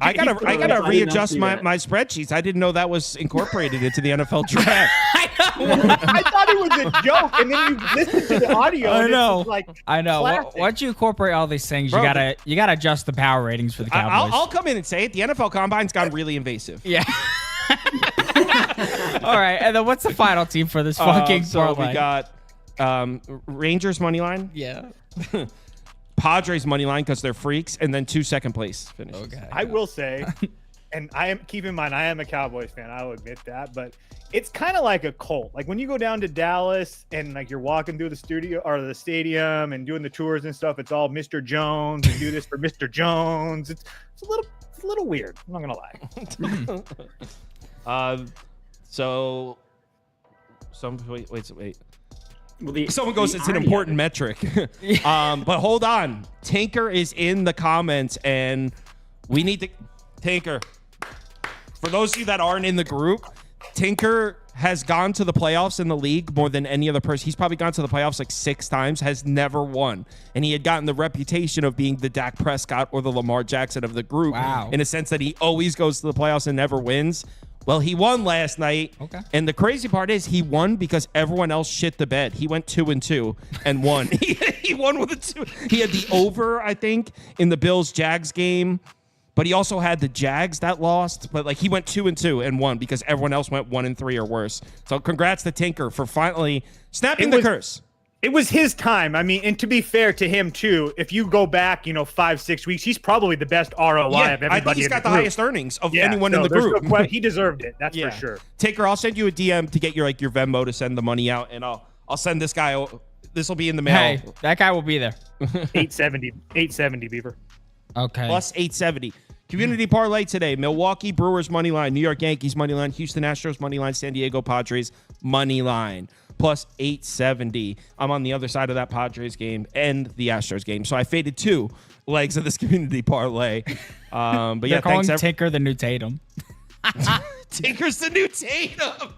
Speaker 2: I gotta
Speaker 5: I did not
Speaker 2: readjust
Speaker 5: see
Speaker 2: my
Speaker 5: that.
Speaker 2: spreadsheets. I didn't know that was incorporated into the NFL draft.
Speaker 6: I thought he was was a joke, and then you listen to the audio.
Speaker 7: I
Speaker 6: and
Speaker 7: know.
Speaker 6: It's like
Speaker 7: I know.
Speaker 6: classic.
Speaker 7: Once you incorporate all these things,
Speaker 2: Bro,
Speaker 7: you gotta adjust the power ratings for the Cowboys.
Speaker 2: I'll come in and say it. The NFL Combine's gone really invasive.
Speaker 7: Yeah. All right, and then what's the final team for this fucking
Speaker 2: So
Speaker 7: parlay?
Speaker 2: we got Rangers money line,
Speaker 7: Yeah.
Speaker 2: Padres money line because they're freaks, and then 2 second place finishes.
Speaker 7: Okay.
Speaker 6: I will say, and I am keep in mind I am a Cowboys fan. I will admit that, but it's kind of like a cult. Like when you go down to Dallas and like you're walking through the studio or the stadium and doing the tours and stuff. It's all Mr. Jones and do this for Mr. Jones. It's a little weird. I'm not gonna lie.
Speaker 2: So wait.
Speaker 5: Well,
Speaker 2: Someone goes, it's an important metric. But hold on. Tinker is in the comments, and we need to Tinker. For those of you that aren't in the group, Tinker has gone to the playoffs in the league more than any other person. He's probably gone to the playoffs like 6 times, has never won. And he had gotten the reputation of being the Dak Prescott or the Lamar Jackson of the group.
Speaker 7: Wow.
Speaker 2: In a sense that he always goes to the playoffs and never wins. Well, he won last night.
Speaker 7: Okay.
Speaker 2: And the crazy part is he won because everyone else shit the bed. He went 2-2 and won. He won with a 2. He had the over, I think, in the Bills-Jags game. But he also had the Jags that lost. But like he went 2-2 and won because everyone else went 1-3 or worse. So congrats to Tinker for finally snapping the curse.
Speaker 6: It was his time. I mean, and to be fair to him too, if you go back, 5-6 weeks, he's probably the best ROI of everybody.
Speaker 2: I think he's got the highest earnings of anyone in the
Speaker 6: there's
Speaker 2: group.
Speaker 6: No he deserved it. That's for sure.
Speaker 2: Tinker, I'll send you a DM to get your Venmo to send the money out, and I'll send this guy. This will be in the mail.
Speaker 7: Hey, that guy will be there.
Speaker 6: 870 Beaver.
Speaker 7: Okay.
Speaker 2: Plus 870. Community parlay today: Milwaukee Brewers money line, New York Yankees money line, Houston Astros money line, San Diego Padres money line. Plus 870. I'm on the other side of that Padres game and the Astros game, so I faded 2 legs of this community parlay. But
Speaker 7: They're
Speaker 2: yeah,
Speaker 7: calling
Speaker 2: thanks.
Speaker 7: Tinker the new Tatum.
Speaker 2: Tinker's the new Tatum.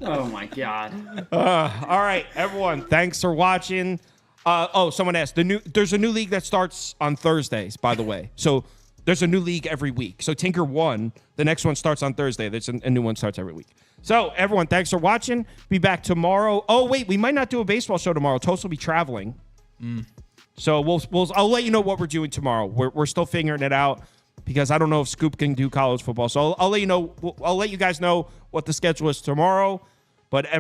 Speaker 5: Oh my god.
Speaker 2: All right, everyone. Thanks for watching. Someone asked. There's a new league that starts on Thursdays, by the way. So there's a new league every week. So Tinker won. The next one starts on Thursday. There's a new one starts every week. So everyone, thanks for watching. Be back tomorrow. Oh wait, we might not do a baseball show tomorrow. Toast will be traveling. So I'll let you know what we're doing tomorrow. We're still figuring it out because I don't know if Scoop can do college football. So I'll let you know. I'll let you guys know what the schedule is tomorrow. But